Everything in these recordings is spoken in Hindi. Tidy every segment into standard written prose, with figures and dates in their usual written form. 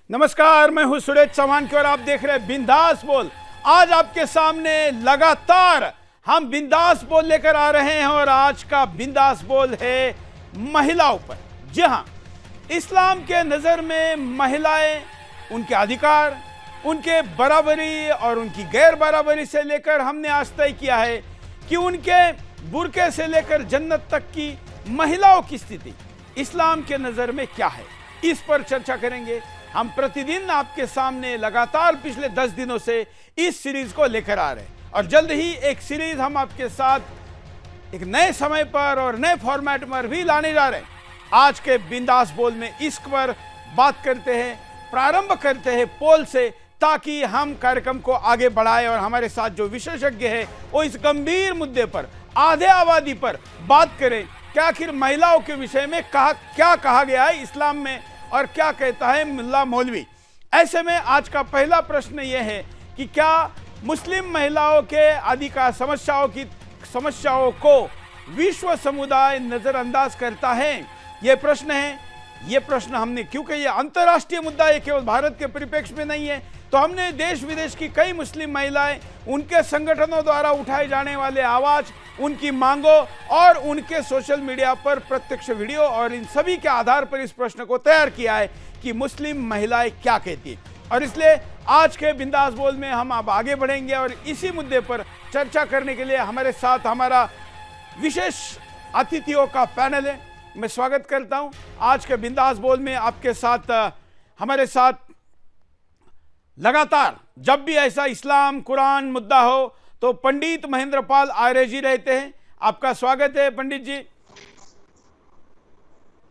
नमस्कार, मैं हूं सुरेश चौहान की और आप देख रहे हैं बिंदास बोल। आज आपके सामने लगातार हम बिंदास बोल लेकर आ रहे हैं और आज का बिंदास बोल है महिलाओं पर। जी हां, इस्लाम के नज़र में महिलाएं, उनके अधिकार, उनके बराबरी और उनकी गैर बराबरी से लेकर हमने आज तय किया है कि उनके बुर्के से लेकर जन्नत तक की महिलाओं की स्थिति इस्लाम के नज़र में क्या है, इस पर चर्चा करेंगे। हम प्रतिदिन आपके सामने लगातार पिछले 10 दिनों से इस सीरीज को लेकर आ रहे हैं और जल्द ही एक सीरीज हम आपके साथ एक नए समय पर और नए फॉर्मेट पर भी लाने जा रहे हैं। आज के बिंदास बोल में इश्क पर बात करते हैं, प्रारंभ करते हैं पोल से, ताकि हम कार्यक्रम को आगे बढ़ाएं और हमारे साथ जो विशेषज्ञ है वो इस गंभीर मुद्दे पर, आधे आबादी पर बात करें कि आखिर महिलाओं के विषय में क्या कहा गया है इस्लाम में और क्या कहता है मुल्ला मौलवी। ऐसे में आज का पहला प्रश्न यह है कि क्या मुस्लिम महिलाओं के अधिकार समस्याओं को विश्व समुदाय नज़रअंदाज करता है, यह प्रश्न है। यह प्रश्न हमने, क्योंकि यह अंतर्राष्ट्रीय मुद्दा है, केवल भारत के परिप्रेक्ष्य में नहीं है, तो हमने देश विदेश की कई मुस्लिम महिलाएं, उनके संगठनों द्वारा उठाए जाने वाले आवाज़, उनकी मांगों और उनके सोशल मीडिया पर प्रत्यक्ष वीडियो और इन सभी के आधार पर इस प्रश्न को तैयार किया है कि मुस्लिम महिलाएं क्या कहती हैं। और इसलिए आज के बिंदास बोल में हम अब आगे बढ़ेंगे और इसी मुद्दे पर चर्चा करने के लिए हमारे साथ हमारा विशेष अतिथियों का पैनल है। मैं स्वागत करता हूं आज के बिंदास बोल में आपके साथ, हमारे साथ लगातार जब भी ऐसा इस्लाम कुरान मुद्दा हो तो पंडित महेंद्र पाल आर्य जी रहते हैं। आपका स्वागत है पंडित जी।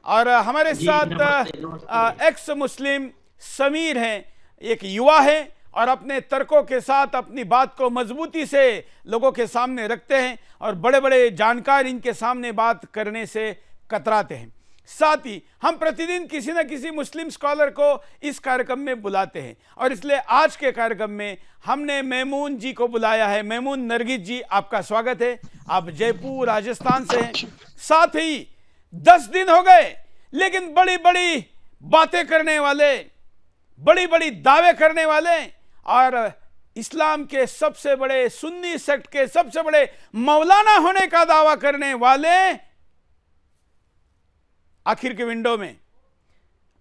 और हमारे साथ एक्स मुस्लिम समीर हैं, एक युवा है और अपने तर्कों के साथ अपनी बात को मजबूती से लोगों के सामने रखते हैं और बड़े बड़े जानकार इनके सामने बात करने से कतराते हैं। साथ ही हम प्रतिदिन किसी न किसी मुस्लिम स्कॉलर को इस कार्यक्रम में बुलाते हैं और इसलिए आज के कार्यक्रम में हमने मेमून जी को बुलाया है। मेमून नरगिस जी, आपका स्वागत है। आप जयपुर राजस्थान से हैं। साथ ही 10 दिन हो गए लेकिन बड़ी बड़ी बातें करने वाले, बड़ी बड़ी दावे करने वाले और इस्लाम के सबसे बड़े सुन्नी सेक्ट के सबसे बड़े मौलाना होने का दावा करने वाले आखिर के विंडो में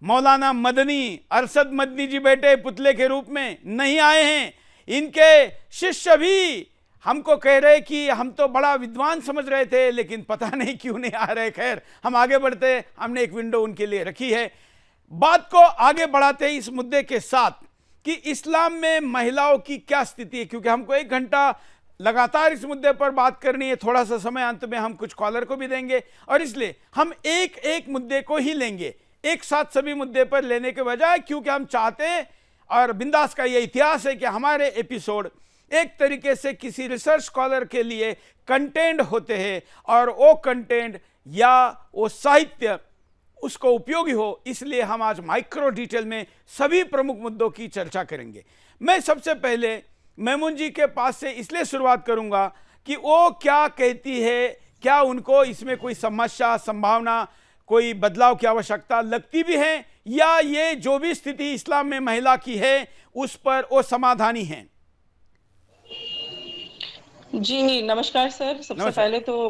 मौलाना मदनी, अरशद मदनी जी बैठे पुतले के रूप में नहीं आए हैं। इनके शिष्य भी हमको कह रहे कि हम तो बड़ा विद्वान समझ रहे थे लेकिन पता नहीं क्यों नहीं आ रहे। खैर, हम आगे बढ़ते, हमने एक विंडो उनके लिए रखी है। बात को आगे बढ़ाते हैं इस मुद्दे के साथ कि इस्लाम में महिलाओं की क्या स्थिति है, क्योंकि हमको 1 घंटा लगातार इस मुद्दे पर बात करनी है। थोड़ा सा समय अंत में हम कुछ कॉलर को भी देंगे और इसलिए हम एक एक मुद्दे को ही लेंगे, एक साथ सभी मुद्दे पर लेने के बजाय, क्योंकि हम चाहते हैं और बिंदास का ये इतिहास है कि हमारे एपिसोड एक तरीके से किसी रिसर्च स्कॉलर के लिए कंटेंट होते हैं और वो कंटेंट या वो साहित्य उसको उपयोगी हो। इसलिए हम आज माइक्रो डिटेल में सभी प्रमुख मुद्दों की चर्चा करेंगे। मैं सबसे पहले मेमून जी के पास से इसलिए शुरुआत करूंगा कि वो क्या कहती है, क्या उनको इसमें कोई समस्या, संभावना, कोई बदलाव की आवश्यकता लगती भी है या ये जो भी स्थिति इस्लाम में महिला की है उस पर वो समाधानी है। जी नमस्कार सर। सबसे पहले तो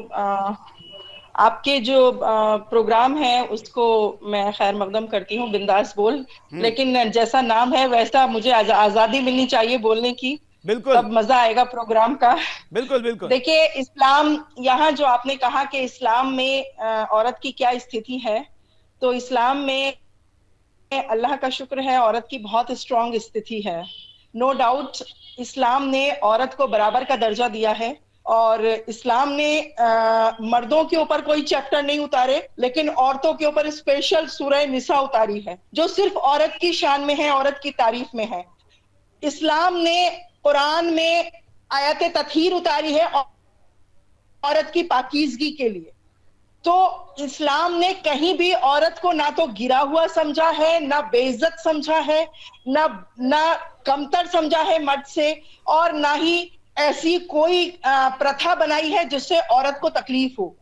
आपके जो प्रोग्राम है उसको मैं खैर मकदम करती हूँ, बिंदास बोल। लेकिन जैसा नाम है वैसा मुझे आजादी मिलनी चाहिए बोलने की, बिल्कुल, तब मजा आएगा प्रोग्राम का। बिल्कुल बिल्कुल। देखिए, इस्लाम, यहाँ जो आपने कहा कि इस्लाम में औरत की क्या स्थिति है, तो इस्लाम में अल्लाह का शुक्र है औरत की बहुत स्ट्रांग स्थिति है। नो डाउट इस्लाम ने औरत को बराबर का दर्जा दिया है और इस्लाम ने मर्दों के ऊपर कोई चैप्टर नहीं उतारे, लेकिन औरतों के ऊपर स्पेशल सूरह निसा उतारी है जो सिर्फ औरत की शान में है, औरत की तारीफ में है। इस्लाम ने कुरान में आयत तत्हीर उतारी है औरत की पाकीज़गी के लिए। तो इस्लाम ने कहीं भी औरत को ना तो गिरा हुआ समझा है, ना बेइज्जत समझा है, ना कमतर समझा है मर्द से, और ना ही ऐसी कोई प्रथा बनाई है जिससे औरत को तकलीफ हो।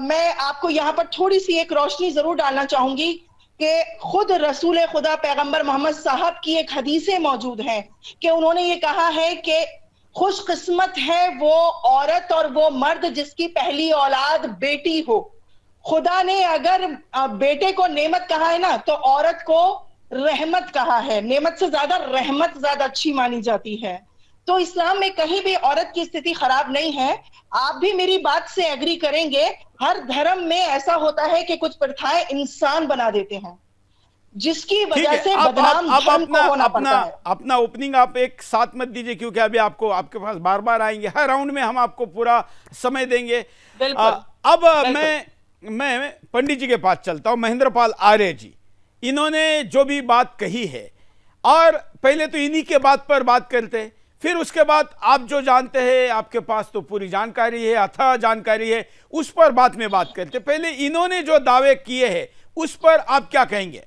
मैं आपको यहाँ पर थोड़ी सी एक रोशनी जरूर डालना चाहूंगी कि खुद रसूल खुदा पैगंबर मोहम्मद साहब की एक हदीसें मौजूद हैं कि उन्होंने ये कहा है कि खुशकिस्मत है वो औरत और वो मर्द जिसकी पहली औलाद बेटी हो। खुदा ने अगर बेटे को नेमत कहा है ना, तो औरत को रहमत कहा है। नेमत से ज्यादा रहमत ज्यादा अच्छी मानी जाती है। तो इस्लाम में कहीं भी औरत की स्थिति खराब नहीं है। आप भी मेरी बात से एग्री करेंगे, हर धर्म में ऐसा होता है कि कुछ प्रथाएं इंसान बना देते हैं, जिसकी ठीक वजह है, से अब बदनाम अब धर्म अपना को होना अपना पड़ता है। अपना ओपनिंग आप एक साथ मत दीजिए, क्योंकि अभी आपको आपके पास बार बार आएंगे, हर राउंड में हम आपको पूरा समय देंगे। बिल्कुल अब बिल्कुल। मैं पंडित जी के पास चलता हूं, महेंद्र पाल आर्य जी। इन्होंने जो भी बात कही है, और पहले तो इन्हीं के बात पर बात करते हैं, फिर उसके बाद आप जो जानते हैं, आपके पास तो पूरी जानकारी है, अथाह जानकारी है, उस पर बाद में बात करते हैं। पहले इन्होंने जो दावे किए हैं उस पर आप क्या कहेंगे?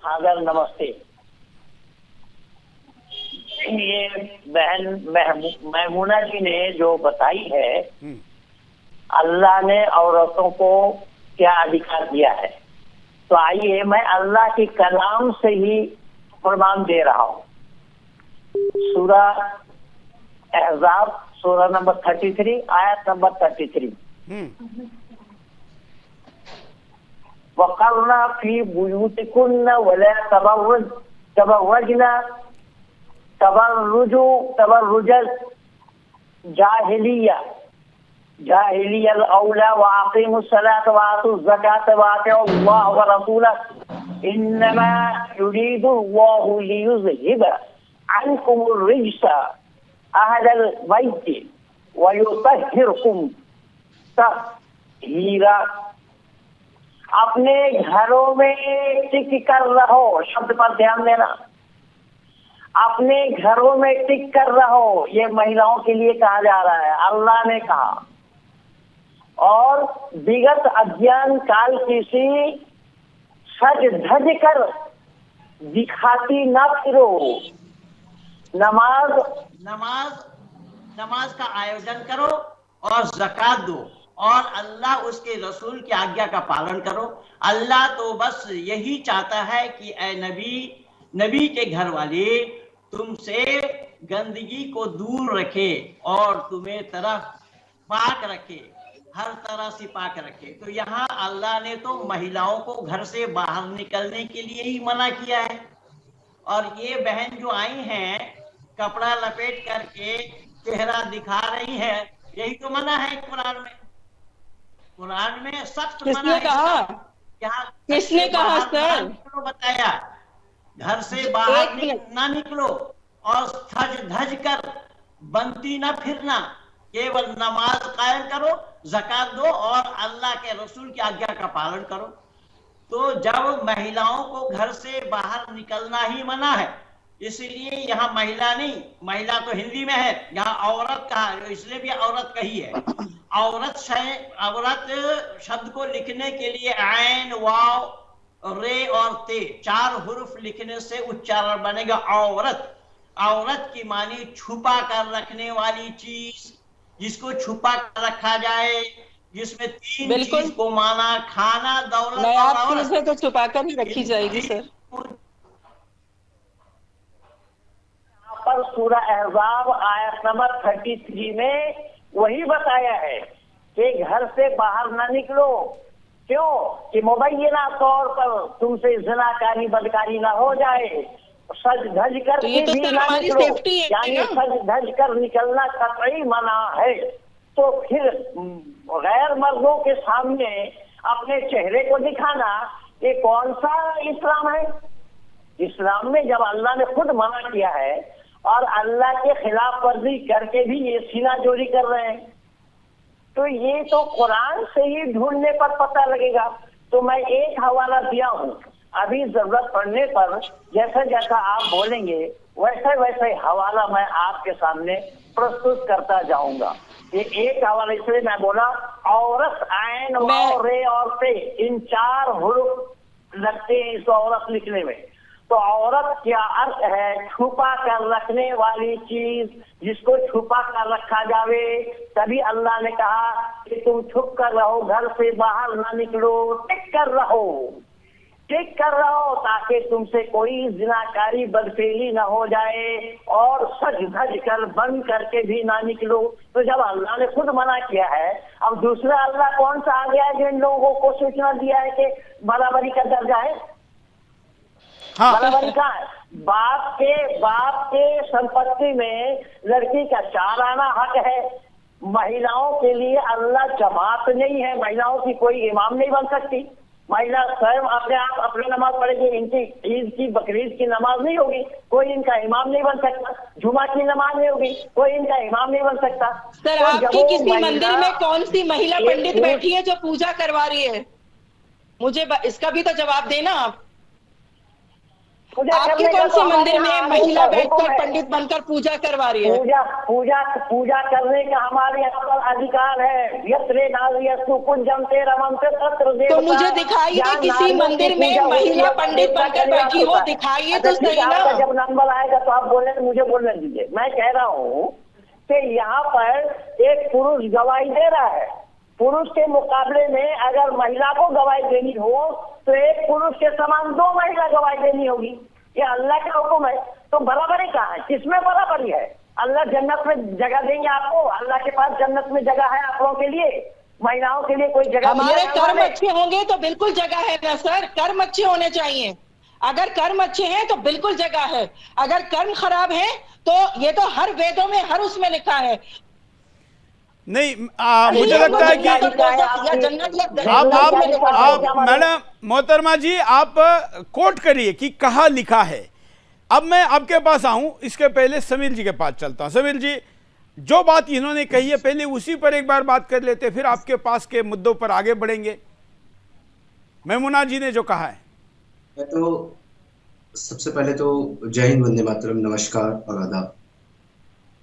सागर नमस्ते। ये बहन महमूना जी ने जो बताई है, अल्लाह ने औरतों को क्या अधिकार दिया है, तो आइए मैं अल्लाह के कलाम से ही प्रमाण दे रहा हूँ। सूरा अहज़ाब सूरा नंबर 33 आयत नंबर 33। वक़र्ना फी बुयूतिकुन्ना वला तबर्रजना तबर्रुजल जाहिलियल औला व अक़ीमुस सलात व आतुज़ ज़कात व अतिउल्लाह व रसूलह इन्नमा युरीदुल्लाहु लियुज़हिबा अन्कुमुर रिज्सा अहलल बैति व युतहिरकुम तत्हीरा। अपने घरों में टिक कर रहो, शब्द पर ध्यान देना। अपने घरों में टिक कर रहो, ये महिलाओं के लिए कहा जा रहा है, अल्लाह ने कहा। और विगत अज्ञान काल किसी सज धज कर दिखाती न फिरो। नमाज का आयोजन करो और ज़कात दो और अल्लाह उसके रसूल की आज्ञा का पालन करो। अल्लाह तो बस यही चाहता है कि ए नबी के घर वाले तुमसे गंदगी को दूर रखे और तुम्हें तरफ पाक रखे, हर तरह से पाक रखे। तो यहाँ अल्लाह ने तो महिलाओं को घर से बाहर निकलने के लिए ही मना किया है। और ये बहन जो आई हैं कपड़ा लपेट करके चेहरा दिखा रही है, यही तो मना है कुरान में। कुरान में सख्त मना है। किसने कहा सर? बताया घर से बाहर ना निकलो और सज धज कर बनती ना फिरना, केवल नमाज कायम करो, ज़कात दो और अल्लाह के रसूल की आज्ञा का पालन करो। तो जब महिलाओं को घर से बाहर निकलना ही मना है, इसलिए यहाँ महिला नहीं, महिला तो हिंदी में है, यहाँ औरत कहा, इसलिए भी औरत कही है। औरत शब्द को लिखने के लिए ऐन, वाव, रे और ते 4 हुर्फ लिखने से उच्चारण बनेगा औरत। औरत की मानी छुपा कर रखने वाली चीज, जिसको छुपा कर रखा जाए, जिसमें 3 चीज को माना, खाना, दौलत और औरत। तो छुपा कर ही रखी जाएगी सर। पर सूरा अहज़ाब आयत नंबर 33 में वही बताया है कि घर से बाहर ना निकलो। क्यों? कि मुबैना तौर पर तुमसे ज़िनाकारी बदकारी ना हो जाए। सज धज कर तो भी ना निकलो, यानी सज धज कर निकलना कतई मना है। तो फिर गैर मर्दों के सामने अपने चेहरे को दिखाना, ये कौन सा इस्लाम है? इस्लाम में जब अल्लाह ने खुद मना किया है और अल्लाह के खिलाफ वर्जी करके भी ये सीना जोरी कर रहे हैं, तो ये तो कुरान से ही ढूंढने पर पता लगेगा। तो मैं एक हवाला दिया हूँ, अभी जरूरत पड़ने पर जैसा जैसा आप बोलेंगे वैसे वैसे हवाला मैं आपके सामने प्रस्तुत करता जाऊंगा। ये एक हवाला इसलिए मैं बोला, औरत ऐन, वाव, रे और ते, इन 4 हुर्फ लगते हैं इस औरत लिखने में। तो औरत क्या अर्थ है? छुपा कर रखने वाली चीज, जिसको छुपा कर रखा जावे। तभी अल्लाह ने कहा तुम छुप कर रहो, घर से बाहर ना निकलो, टिक कर रहो ताकि तुमसे कोई जिनाकारी बदफेली ना हो जाए, और सज धज कर बंद करके भी ना निकलो। तो जब अल्लाह ने खुद मना किया है, अब दूसरा अल्लाह कौन सा आ गया है जिन लोगों को सूचना दिया है कि बराबरी का दर्जा है? हाँ। बराबरी का है। बाप के संपत्ति में लड़की का 4 आना हक है। महिलाओं के लिए अल्लाह जमात नहीं है, महिलाओं की कोई इमाम नहीं बन सकती। महिला स्वयं अपने आप अपनी नमाज पढ़ेगी, इनकी ईद की बकरीद की नमाज नहीं होगी, कोई इनका इमाम नहीं बन सकता। जुमा की नमाज नहीं होगी, कोई इनका इमाम नहीं बन सकता। सर, तो आपके किसी मंदिर में कौन सी महिला पंडित बैठी है जो पूजा करवा रही है? मुझे इसका भी तो जवाब देना आप। आपके कौन से मंदिर में महिला बैठकर पंडित बनकर पूजा करवा रही है? पूजा करने का हमारे यहाँ पर अधिकार है। तो मुझे दिखाइए किसी मंदिर में महिला पंडित बनकर बैठी हो, दिखाइए तो सही ना। जब नंबर आएगा तो आप बोले, मुझे बोलने दीजिए। मैं कह रहा हूँ कि यहाँ पर एक पुरुष गवाही दे रहा है, पुरुष के मुकाबले में अगर महिला को गवाही देनी हो तो एक पुरुष के समान 2 महिला गवाही देनी होगी। ये अल्लाह का हुक्म है। तो बराबरी कहाँ है? किसमें बराबरी है? अल्लाह जन्नत में जगह देंगे आपको, अल्लाह के पास जन्नत में जगह है आप लोगों के लिए, महिलाओं के लिए कोई जगह? हमारे कर्म अच्छे होंगे तो बिल्कुल जगह है ना सर, कर्म अच्छे होने चाहिए। अगर कर्म अच्छे हैं तो बिल्कुल जगह है, अगर कर्म खराब है तो ये तो हर वेदों में, हर उसमें लिखा है। नहीं, मुझे लगता है कि आप मैडम मोहतरमा जी, आप कोट करिए कि कहाँ लिखा है। अब मैं आपके पास आऊं, इसके पहले समीर जी के पास चलता हूं। समीर जी, जो बात इन्होंने कही है पहले उसी पर एक बार बात कर लेते, फिर आपके पास के मुद्दों पर आगे बढ़ेंगे। मेमुना जी ने जो कहा है, मैं तो सबसे पहले तो जय हिंद, वंदे मातरम, नमस्कार और आदाब,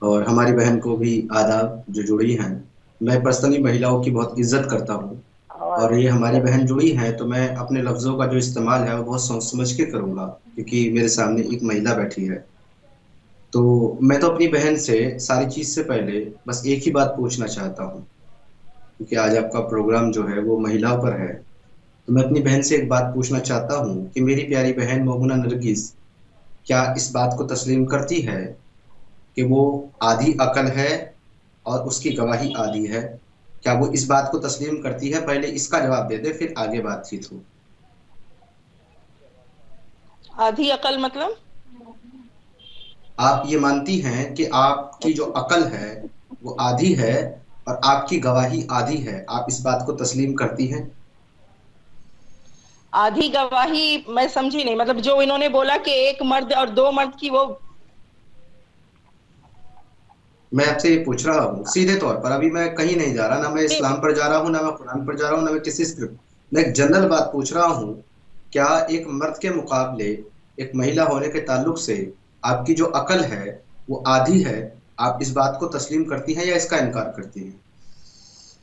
और हमारी बहन को भी आदाब जो जुड़ी हैं। मैं पर्सनली महिलाओं की बहुत इज्जत करता हूँ, और ये हमारी बहन जुड़ी हैं तो मैं अपने लफ्ज़ों का जो इस्तेमाल है वो बहुत सोच समझ के करूँगा, क्योंकि मेरे सामने एक महिला बैठी है। तो मैं तो अपनी बहन से सारी चीज़ से पहले बस एक ही बात पूछना चाहता हूँ, क्योंकि आज आपका प्रोग्राम जो है वो महिलाओं पर है। तो मैं अपनी बहन से एक बात पूछना चाहता हूँ कि मेरी प्यारी बहन मोमुना नरगिस क्या इस बात को तस्लीम करती है कि वो आधी अकल है और उसकी गवाही आधी है? क्या वो इस बात को तस्लीम करती है? पहले इसका जवाब दे दे, फिर आगे बातचीत हो। आधी अकल मतलब? आप ये मानती हैं कि आपकी जो अकल है वो आधी है और आपकी गवाही आधी है, आप इस बात को तस्लीम करती हैं? आधी गवाही मैं समझी नहीं, मतलब जो इन्होंने बोला कि एक मर्द और 2 मर्द की, वो मैं आपसे ये पूछ रहा हूँ सीधे तौर पर। अभी मैं कहीं नहीं जा रहा, ना मैं इस्लाम पर जा रहा हूँ, ना मैं कुरान पर जा रहा हूँ, ना मैं किसी स्क्रिप्ट। मैं एक जनरल बात पूछ रहा हूँ, क्या एक मर्द के मुकाबले एक महिला होने के ताल्लुक से आपकी जो अकल है वो आधी है, आप इस बात को तस्लीम करती हैं या इसका इनकार करती हैं?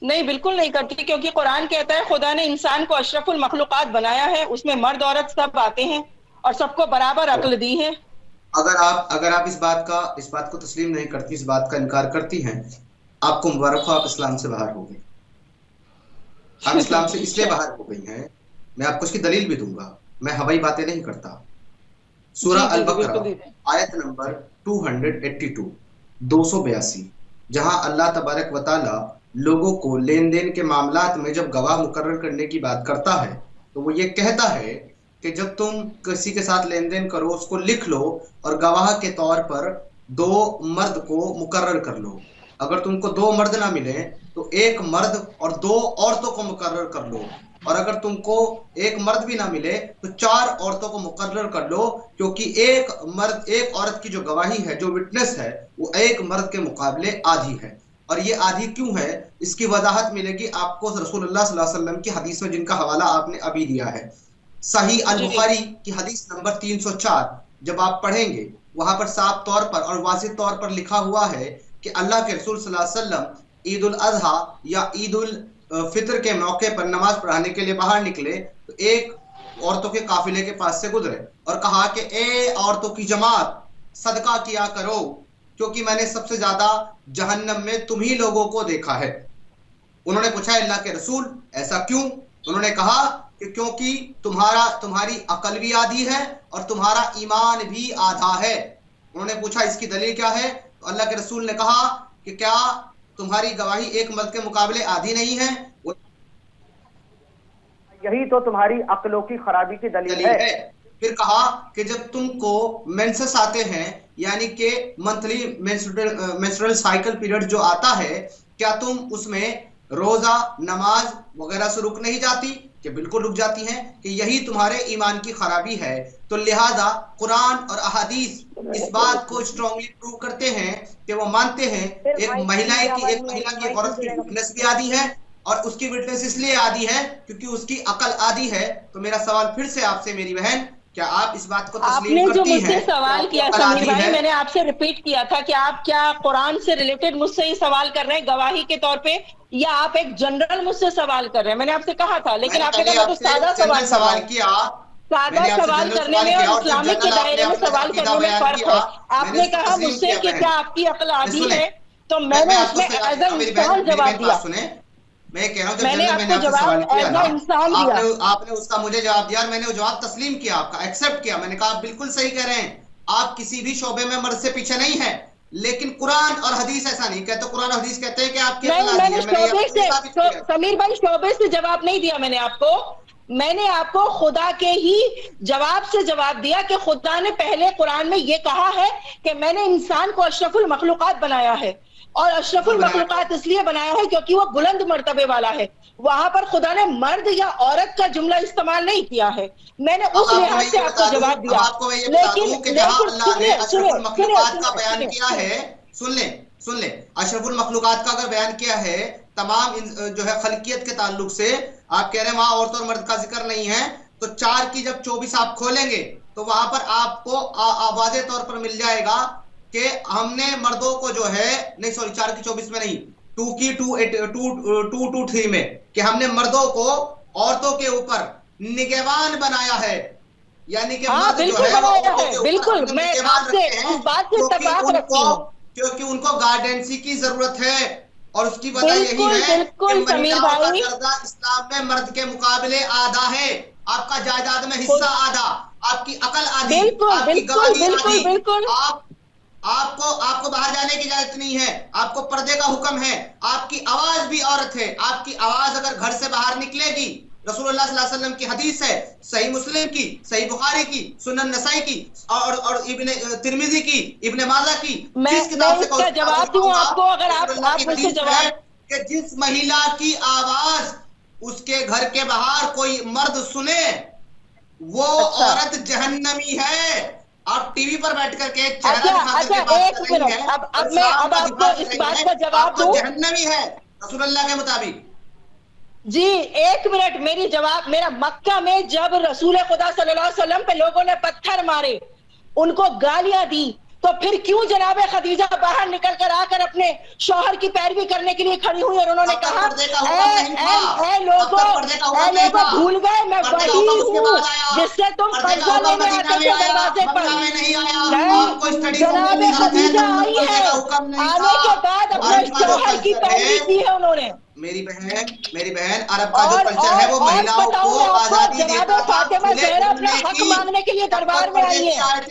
नहीं, बिल्कुल नहीं करती, क्योंकि कुरान कहता है खुदा ने इंसान को अशरफुल मखलूकात बनाया है, उसमें मर्द औरत सब आते हैं और सबको बराबर अक्ल दी है। अगर आप इस बात को तस्लीम नहीं करती, इस बात का इनकार करती हैं, आपको मुबारक हो, आप इस्लाम से बाहर हो गई। आप इस्लाम से इसलिए बाहर हो गई हैं, मैं आपको उसकी दलील भी दूंगा, मैं हवाई बातें नहीं करता। सूरह अल-बकरा आयत नंबर 282 जहां अल्लाह तबारक व तआला लोगों को लेन देन के मामलात में जब गवाह मुकर्रर करने की बात करता है तो वो ये कहता है कि जब तुम किसी के साथ लेन देन करो उसको लिख लो और गवाह के तौर पर 2 मर्द को मुकर्रर कर लो। अगर तुमको 2 मर्द ना मिले तो 1 मर्द और 2 औरतों को मुकर्रर कर लो, और अगर तुमको 1 मर्द भी ना मिले तो 4 औरतों को मुकर्रर कर लो, क्योंकि 1 औरत की जो गवाही है, जो विटनेस है, वो 1 मर्द के मुकाबले आधी है। और ये आधी क्यों है, इसकी वजाहत मिलेगी आपको रसूलुल्लाह सल्लल्लाहु अलैहि वसल्लम की हदीस में, जिनका हवाला आपने अभी दिया है, सही अल बुखारी की हदीस नंबर 304। जब आप पढ़ेंगे वहां पर साफ तौर पर और वाज़िह तौर पर लिखा हुआ है कि अल्लाह के रसूल सल्लल्लाहु अलैहि वसल्लम ईद उल अज़हा या ईद उल फितर के मौके पर नमाज पढ़ाने के लिए बाहर निकले तो एक औरतों के काफिले के पास से गुजरे और कहा कि ए औरतों की जमात, सदका किया करो, क्योंकि मैंने सबसे ज्यादा जहन्नम में तुम ही लोगों को देखा है। उन्होंने पूछा अल्लाह के रसूल ऐसा क्यों? उन्होंने कहा कि क्योंकि तुम्हारी अकल भी आधी है और तुम्हारा ईमान भी आधा है। उन्होंने पूछा इसकी दलील क्या है? तो अल्लाह के रसूल ने कहा कि क्या तुम्हारी गवाही एक मर्द के मुकाबले आधी नहीं है? यही तो तुम्हारी अक्लों की खराबी की दलील है। फिर कहा कि जब तुमको मेंसेस आते हैं, यानी कि मंथली मेंस्ट्रुअल साइकिल पीरियड जो आता है, क्या तुम उसमें रोजा नमाज वगैरह से रुक नहीं जाती? कि बिल्कुल रुक जाती हैं, कि यही तुम्हारे ईमान की खराबी है। तो लिहाजा कुरान और अहादीस इस बात को स्ट्रांगली प्रूव करते हैं कि वो मानते हैं एक महिला की औरत की विटनेस भी आदि है, और उसकी विटनेस इसलिए आदि है क्योंकि उसकी अकल आदि है। तो मेरा सवाल फिर से आपसे मेरी बहन, क्या आप इस बात को तस्लीम करती हैं? आपने जो मुझसे सवाल किया समीर भाई, मैंने आपसे रिपीट किया था कि आप क्या कुरान से रिलेटेड मुझसे ही सवाल कर रहे हैं गवाही के तौर पे, या आप एक जनरल मुझसे सवाल कर रहे हैं? मैंने आपसे कहा था, लेकिन आपने कहा तो सादा सवाल किया। सादा सवाल करने में और इस्लामिक के दायरे में सवाल करने में फर्क है। आपने कहा मुझसे कि क्या आपकी अकल आधी है, तो मैंने उसमें एज ए इंसान जवाब दिया। मैं कह रहा हूँ मैंने आपको जवाब एज ए इंसान दिया, आपने उसका मुझे जवाब दिया और मैंने जवाब तस्लीम किया, आपका एक्सेप्ट किया। मैंने कहा आप बिल्कुल सही कह रहे हैं, आप किसी भी शोबे में मर्द से पीछे नहीं है। लेकिन कुरान और हदीस ऐसा नहीं कहते। कुरान और हदीस कहते हैं कि आपकी मैंने शोबे से समीर भाई शोबे से जवाब नहीं दिया। मैंने आपको खुदा के ही जवाब से जवाब दिया कि खुदा ने पहले कुरान में ये कहा है कि मैंने इंसान को अशरफुल मखलूकात बनाया है, और अशरफुल मखलूकात इसलिए बनाया है क्योंकि वो बुलंद मर्तबे वाला है। वहां पर खुदा ने मर्द या औरत का जुमला इस्तेमाल नहीं किया है। मैंने उस लिहाज से आपको जवाब दिया। सुन ले अशरफुल मखलूकात का अगर बयान किया है तमाम जो है खलकियत के ताल्लुक से, आप कह रहे हैं वहां औरत और मर्द का जिक्र नहीं है, तो 4 की जब 24 आप खोलेंगे तो वहां पर आपको वाज़ेह तौर पर मिल जाएगा कि हमने मर्दों को जो है, नहीं सॉरी 4 की 24 में नहीं, 2 की 2 में, कि हमने मर्दों को औरतों के ऊपर निगहबान बनाया है। यानी कि मर्द जो है बिल्कुल मैं आपसे इस बात से इत्तेफाक रखती हूं, क्योंकि उनको गार्डेंसी की जरूरत है। और उसकी वजह यही है कि महिलाओं का दर्जा इस्लाम में मर्द के मुकाबले आधा है। आपका जायदाद में हिस्सा आधा, आपकी अकल आधी, आपकी गवाही आधी। आपको बाहर जाने की इजाजत नहीं है, आपको पर्दे का हुक्म है, आपकी आवाज भी औरत है। आपकी आवाज अगर घर से बाहर निकलेगी, रसूलुल्लाह सल्लल्लाहु अलैहि वसल्लम की हदीस है, सही मुस्लिम की, सही बुखारी की, सुनन नसाई की और इब्ने तिर्मिजी की, इब्ने माजा की, जिस किताब से जवाब दूं आपको, अगर आप मुझसे जवाब कि जिस महिला की आवाज उसके घर के बाहर कोई मर्द सुने वो औरत जहन्नमी है। आप टीवी पर बैठ करके चेहरा दिखा करके बात कर रही हैं, अब आपको इस बात का जवाब दूं, जहन्नमी है रसूलुल्लाह के मुताबिक। जी 1 मिनट, मेरा मक्का में जब रसूल खुदा सल्लल्लाहु अलैहि वसल्लम पे लोगों ने पत्थर मारे, उनको गालियां दी, तो फिर क्यों जनाबे खदीजा बाहर निकल कर आकर अपने शौहर की पैरवी करने के लिए खड़ी हुई और उन्होंने कहा ऐ लोगों भूल गए मैं वही हूँ जिससे तुम कर्जा लेने आते थे दरवाजे पर। जनाबे खदीजा आई है, आने के बाद अपने शौहर की पैरवी की है उन्होंने। मेरी बहन अरब का जो कल्चर है वो महिलाओं को आजादी देता था, अपना हक मांगने के लिए दरबार में आई है। आप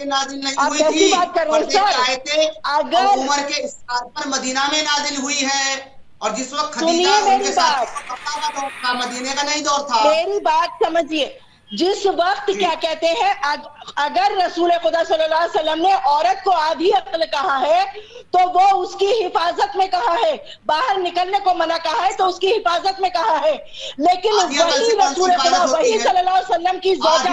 कैसी बात कर रहे हैं सर? अगर उमर के इस्तार पर मदीना में नाजिल हुई है, और जिस वक्त खदीजा उनके साथ मदीने का नहीं दौर था। मेरी बात समझिए, जिस वक्त क्या कहते हैं, अगर रसूल खुदा सल्लल्लाहु अलैहि वसल्लम ने औरत को आधी अक्ल कहा है तो वो उसकी हिफाजत में कहा है, बाहर निकलने को मना कहा है तो उसकी हिफाजत में कहा है। लेकिन वही रसूल खुदा, वही सल्लल्लाहु अलैहि वसल्लम की ज़ौजा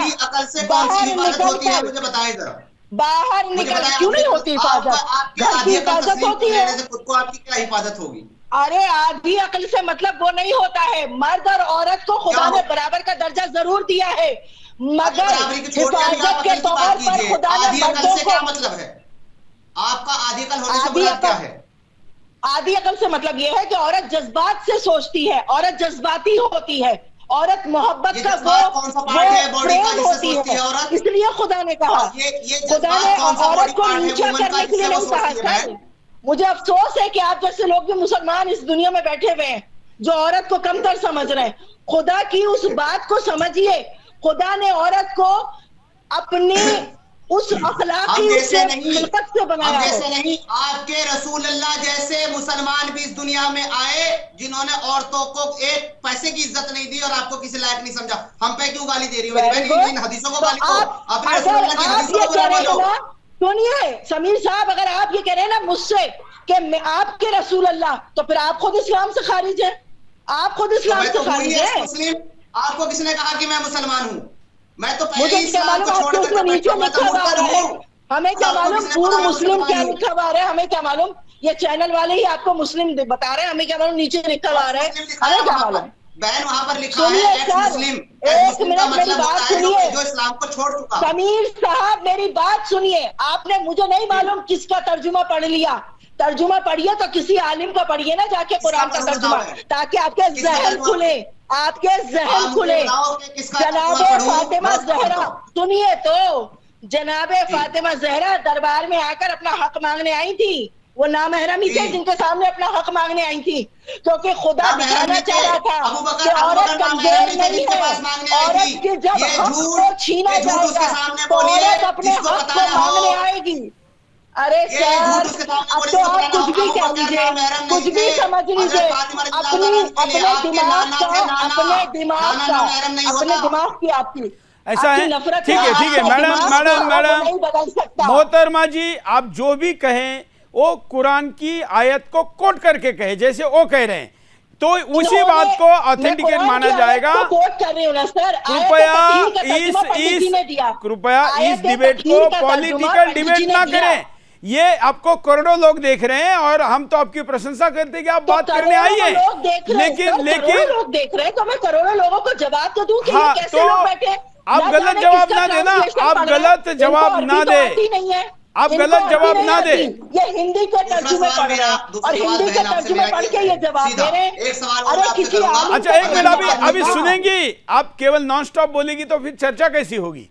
बाहर निकल क्यों नहीं होती हिफाजत? घर की हिफाजत होती है, खुद को आपकी क्या हिफाजत होगी? अरे आधी अक्ल से मतलब वो नहीं होता है। मर्द और औरत को खुदा ने बराबर का दर्जा जरूर दिया है, मगर हिफाजत के तौर पर खुदा ने मर्दों को, क्या मतलब है आपका आधी अक्ल होने से मतलब क्या है? आधी अक्ल से मतलब ये है कि औरत जज्बात से सोचती है, औरत जज्बाती होती है, औरत मोहब्बत का वो प्रेम होती है, इसलिए खुदा ने कहा, खुदा ने औरत को नीचा करने के लिए नहीं कहा। मुझे अफसोस है कि आप जैसे लोग भी मुसलमान इस दुनिया में बैठे हुए हैं जो औरत को कमतर समझ रहे हैं। खुदा की उस बात को समझिए, खुदा ने औरत को अपने उस अखलाकी खिलकत से बनाया है। जैसे नहीं, आपके रसूल अल्लाह जैसे मुसलमान भी इस दुनिया में आए जिन्होंने औरतों को एक पैसे की इज्जत नहीं दी और आपको किसी लायक नहीं समझा। हम पे क्यों गाली दे रही हो? इन हदीसों को गाली दो, अपने रसूल अल्लाह की हदीसों को बोलो। सुनिए समीर साहब, अगर आप ये कह रहे हैं ना मुझसे कि मैं आपके रसूल अल्लाह, तो फिर आप खुद इस्लाम से खारिज है। आप खुद इस्लाम से खारिज है। मुस्लिम, आपको किसने कहा कि मैं मुसलमान हूँ? मैं तो मुझे क्या मालूम आपके उसमें नीचे लिखा हुआ है। हमें क्या मालूम पूर्व मुस्लिम क्या लिखा हुआ है? हमें क्या मालूम? ये चैनल वाले ही आपको मुस्लिम बता रहे हैं। हमें क्या मालूम नीचे लिखा हुआ है? हमें क्या मालूम? बहन वहां पर लिखा है मुस्लिम। एक मिनट मेरी बात सुनिए, जो इस्लाम को छोड़ चुका। समीर साहब मेरी बात सुनिए। आपने, मुझे नहीं मालूम किसका तर्जुमा पढ़ लिया। तर्जुमा पढ़िए तो किसी आलिम का पढ़िए ना जाके कुरान का तर्जुमा, ताकि आपके जहन खुले, आपके जहन खुले। जनाबे फातिमा जहरा, सुनिए तो, जनाबे फातिमा जहरा दरबार में आकर अपना हक मांगने आई थी। वो नामहरमी थे जिनके सामने अपना हक मांगने आई थी, क्योंकि खुदा दिखाना चाह रहा था कि औरत कमजोर नहीं है। औरत की जब हक को छीना जाएगा तो औरत अपने हक को मांगने आएगी। अरे सर, अब तो आप कुछ भी कह लीजिए, कुछ भी समझ लीजिए। अपने दिमाग की आपकी ऐसा है। ठीक है ठीक है मैडम मोहतरमा जी, आप जो भी कहें वो कुरान की आयत को कोट करके कहे, जैसे वो कह रहे हैं तो उसी बात को ऑथेंटिकेट माना जाएगा। कोट कर रही हूं ना सर। कृपया इस डिबेट को पॉलिटिकल डिबेट ना करें। ये आपको करोड़ों लोग देख रहे हैं और हम तो आपकी प्रशंसा करते हैं कि आप बात करने आई हैं, लेकिन लोग देख रहे हैं तो मैं करोड़ों लोगों को जवाब तो दूं कि हाँ, कैसे लोग बैठे। आप गलत जवाब ना देना, आप गलत जवाब ना दे, आप गलत जवाब ना दे। ये हिंदी के तर्जुमे पढ़ रहे हैं और हिंदी के तर्जुमे पढ़ के ये जवाब दे रहे हैं। अरे किसी अच्छा एक मिनट, अभी सुनेंगी आप, केवल नॉन स्टॉप बोलेगी तो फिर चर्चा कैसी होगी?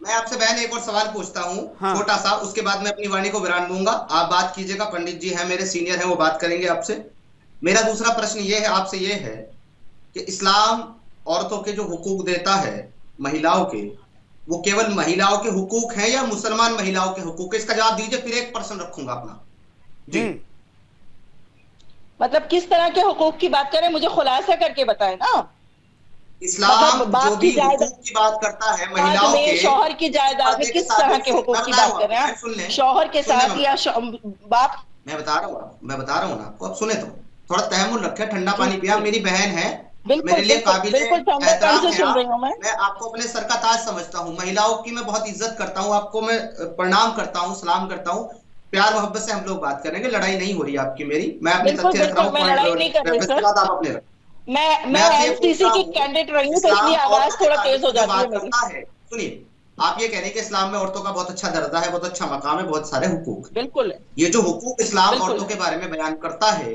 मैं आपसे बहन एक और सवाल पूछता हूँ, छोटा सा, उसके बाद मैं अपनी वाणी को विराम दूंगा। आप बात कीजिएगा, पंडित जी हैं मेरे सीनियर हैं, वो बात करेंगे आपसे। मेरा दूसरा प्रश्न ये है आपसे, ये है कि इस्लाम औरतों के जो हुकूक देता है महिलाओं के, वो केवल महिलाओं के हुकूक हैं या मुसलमान महिलाओं के हुकूक? इसका जवाब दीजिए, फिर एक प्रश्न रखूंगा अपना जी। मतलब किस तरह के हुकूक की बात करें, मुझे खुलासा करके बताएं ना। इस्लाम जो भी हुकूक की बात करता है महिलाओं के, शौहर की जायदाद में किस तरह के हुकूक की बात कर रहे हैं? शौहर के साथ या बाप? मैं बता रहा हूँ ना आपको, अब सुने तो थोड़ा तहम्मुल रखे, ठंडा पानी पिया। मेरी बहन है, मेरे लिए काबिल एहतराम है। मैं आपको अपने सर का ताज समझता हूँ, महिलाओं की मैं बहुत इज्जत करता हूँ, आपको मैं प्रणाम करता हूँ, सलाम करता हूँ। प्यार मोहब्बत से हम लोग बात करेंगे, लड़ाई नहीं हो रही आपकी मेरी। मैं अपने तथ्य रख रहा हूँ, मैं एमसीसी की कैंडिडेट रही हूं तो इसलिए आवाज थोड़ा तेज हो जाती है मेरी। सुनिए, आप ये कह रहे हैं कि इस्लाम में औरतों का बहुत अच्छा दर्जा है, बहुत अच्छा मकाम है, बहुत सारे हुकूक। बिल्कुल है। ये जो हुकूक इस्लाम औरतों के बारे में बयान करता है,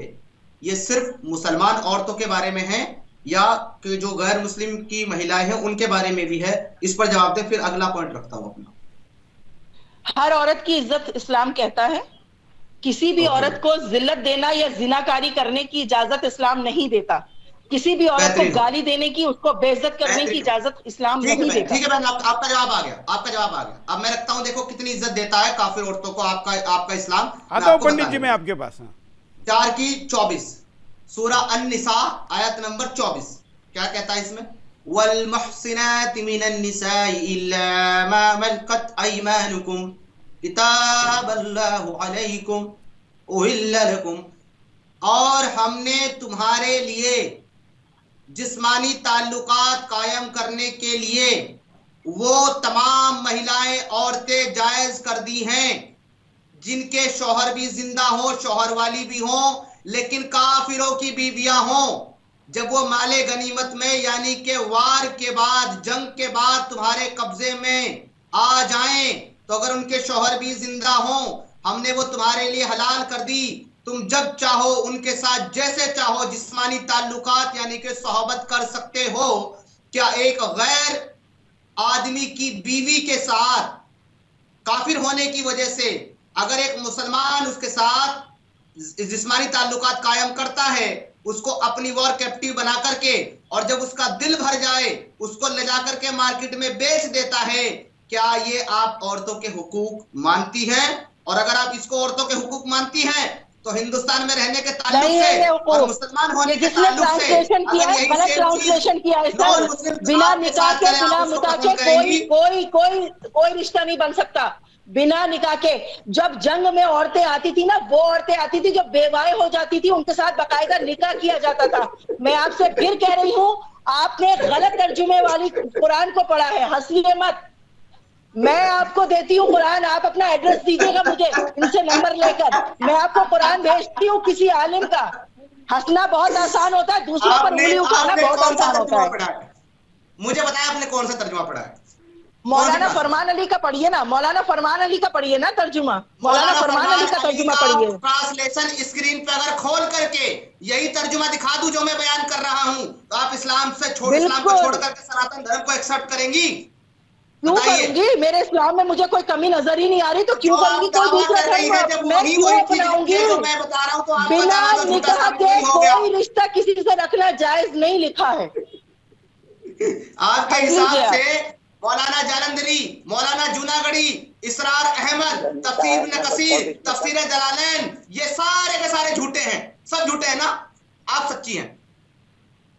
ये सिर्फ मुसलमान औरतों के बारे में है या कि जो गैर मुस्लिम की महिलाएं हैं उनके बारे में भी है? इस पर जवाब दे, फिर अगला पॉइंट रखता हूं अपना। हर औरत की इज्जत इस्लाम कहता है। किसी भी औरत को जिल्लत देना या जिनाकारी करने की इजाजत इस्लाम नहीं देता। किसी भी औरत को गाली देने की, उसको बेइज्जत करने की इजाजत इस्लाम नहीं देता। ठीक है बहन, आपका जवाब आ गया, आपका जवाब आ गया। अब मैं रखता हूं, देखो कितनी इज्जत देता है काफिर औरतों को आपका इस्लाम। आता हूं पंडित जी मैं आपके पास। 4 की 24 सूरा अन-निसा आयत नंबर 24 क्या कहता है इसमें? वल मुहसिनाति मिनन निसाई इल्ला मा मलकत अयमानुकुम किताबल्लाहु अलैकुम उहिल्ला लकुम। और हमने तुम्हारे लिए जिस्मानी ताल्लुकात कायम करने के लिए वो तमाम महिलाएं औरतें जायज कर दी हैं जिनके शौहर भी जिंदा हो, शौहर वाली भी हो, लेकिन काफिरों की बीवियां हों। जब वो माले गनीमत में यानी के वार के बाद, जंग के बाद तुम्हारे कब्जे में आ जाएं, तो अगर उनके शौहर भी जिंदा हों, हमने वो तुम्हारे लिए हलाल कर दी। तुम जब चाहो उनके साथ जैसे चाहो जिस्मानी ताल्लुकात यानी कि सोहबत कर सकते हो। क्या एक गैर आदमी की बीवी के साथ काफिर होने की वजह से अगर एक मुसलमान उसके साथ जिस्मानी ताल्लुकात कायम करता है उसको अपनी वॉर कैप्टिव बना करके, और जब उसका दिल भर जाए उसको ले जा करके मार्केट में बेच देता है। क्या ये आप औरतों के हुकूक मानती हैं? और अगर आप इसको औरतों के हुकूक मानती हैं तो हिंदुस्तान में रहने के ताल्लुक से और मुसलमान होने के ताल्लुक से ट्रांसलेशन किया है, गलत ट्रांसलेशन किया है सर। बिना निकाह के, बिना मुता के कोई रिश्ता नहीं बन सकता। बिना निकाह के जब जंग में औरतें आती थी ना, वो औरतें आती थी जो बेवाएं हो जाती थी, उनके साथ बाकायदा निकाह किया जाता था। मैं आपसे फिर कह रही हूँ, आपने गलत तर्जुमे वाली कुरान को पढ़ा है, हंसिए मत। मैं आपको देती हूँ कुरान, आप अपना एड्रेस दीजिएगा मुझे, इनसे नंबर लेकर मैं आपको कुरान भेजती हूँ किसी आलिम का। हंसना बहुत आसान होता है, दूसरों पर उंगली उठाना बहुत आसान होता है। मुझे बताया आपने कौन सा तर्जुमा पढ़ा है? मौलाना फरमान अली का पढ़िए ना, मौलाना फरमान अली का पढ़िए ना तर्जुमा, मौलाना फरमान अली का तर्जुमा पढ़िए। ट्रांसलेशन स्क्रीन पे अगर खोल करके यही तर्जुमा दिखा दूं जो मैं बयान कर रहा हूं, तो आप इस्लाम को छोड़ करके सनातन धर्म को एक्सेप्ट करेंगी? क्यों करूंगी? मेरे इस्लाम में मुझे कोई कमी नजर ही नहीं आ रही, तो क्यों करूंगी? कोई दूसरा धर्म मैं क्यों अपनाऊंगी? बिना निकाह के कोई रिश्ता किसी से रखना जायज नहीं लिखा है आपके हिसाब से। मौलाना जालंधरी, मौलाना जूनागढ़ी, इसरार अहमद, तफसीर इब्न कसीर, तफसीर जलालैन, ये सारे के सारे झूठे हैं, सब झूठे हैं ना? आप सच्ची हैं?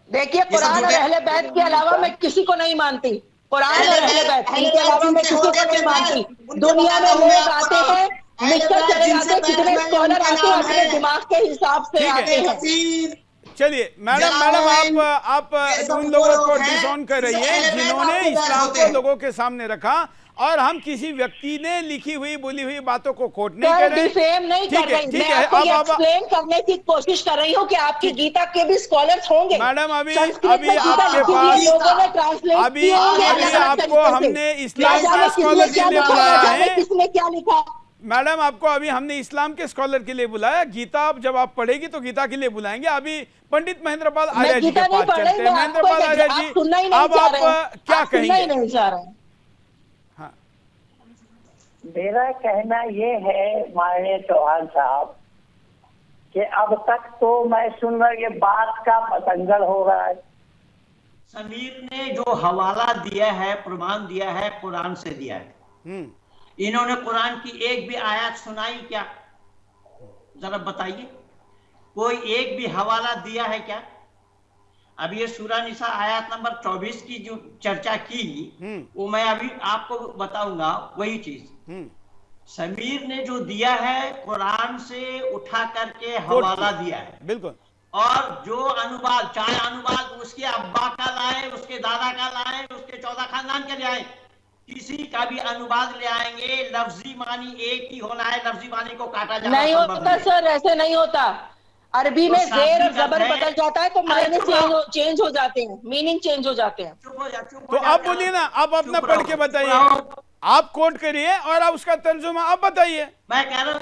देखिए, कुरान और अहले बैत के अलावा मैं किसी को नहीं मानती। कुरान और अहले बैत इनके अलावा मैं किसी को नहीं मानती। दुनिया में लोग आते हैं, लिखकर चले जाते हैं, कितने स्कॉलर आते हैं, अपने दिमाग के हिसाब से आते हैं। चलिए मैडम आप उन लोगों को डिसऑन कर रही है जिन्होंने इस्लाम को लोगों के सामने रखा, और हम किसी व्यक्ति ने लिखी हुई बोली हुई बातों को कोट नहीं कर रहे। डिफेम नहीं कर रही, मैं आपको एक्सप्लेन करने की कोशिश कर रही हूँ कि आपकी गीता के भी स्कॉलर्स होंगे मैडम। अभी आपके पास लोगों ने ट्रांसलेट अभी आपको हमने इस्लाम का स्कॉलर के लिए बुलाया है। किसने क्या लिखा? मैडम आपको अभी हमने इस्लाम के स्कॉलर के लिए बुलाया। गीता जब आप पढ़ेगी तो गीता के लिए बुलाएंगे। अभी पंडित महेंद्र पाल आर्य जी के पास चलते हैं। महेंद्र पाल आर्य जी, अब आप क्या कहेंगे? नहीं चाह रहे हैं। हाँ, मेरा कहना ये है माननीय चौहान साहब कि अब तक तो मैं सुन रहा ये बात का पतंगड़ हो रहा है। समीर ने जो हवाला दिया है, प्रमाण दिया है, कुरान से दिया है। इन्होंने कुरान की एक भी आयत सुनाई क्या? जरा बताइए, कोई एक भी हवाला दिया है क्या? अब ये सूरह निसा आयत नंबर 24 की जो चर्चा की, वो मैं अभी आपको बताऊंगा वही चीज। समीर ने जो दिया है कुरान से उठा करके हवाला दिया है, बिल्कुल। और जो अनुवाद, चाहे अनुवाद उसके अब्बा का लाए, उसके दादा का लाए, उसके 14 खानदान के ले आए, किसी का भी अनुवाद ले आएंगे, लफ्जी मानी एक ही होना है, लफ्जी मानी को काटा जाना नहीं होता सर, ऐसे नहीं होता। अरबी में जेर और जबर बदल जाता है तो मायने चेंज हो जाते हैं, मीनिंग चेंज हो जाते हैं। तो आप बोलिए ना, आप अपना पढ़ के बताइए, आप कोट करिए और आप उसका तर्जुमा आप बताइए। मैं कह रहा हूँ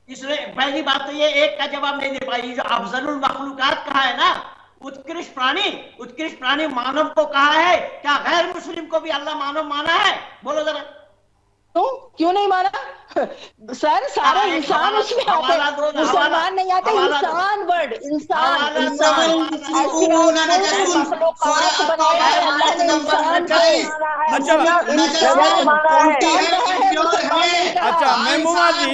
इसमें पहली बात तो ये एक का जवाब नहीं दे पाई। जो अफजलुल मखलूकात कहा है ना, उत्कृष्ट प्राणी मानव को कहा है, क्या गैर मुस्लिम को भी अल्लाह मानव माना है? बोलो जरा। क्यों नहीं माना सर? सारे इंसान उसमें आते हैं, मुसलमान नहीं आते। इंसान वर्ड, इंसान अच्छा महबूबा जी,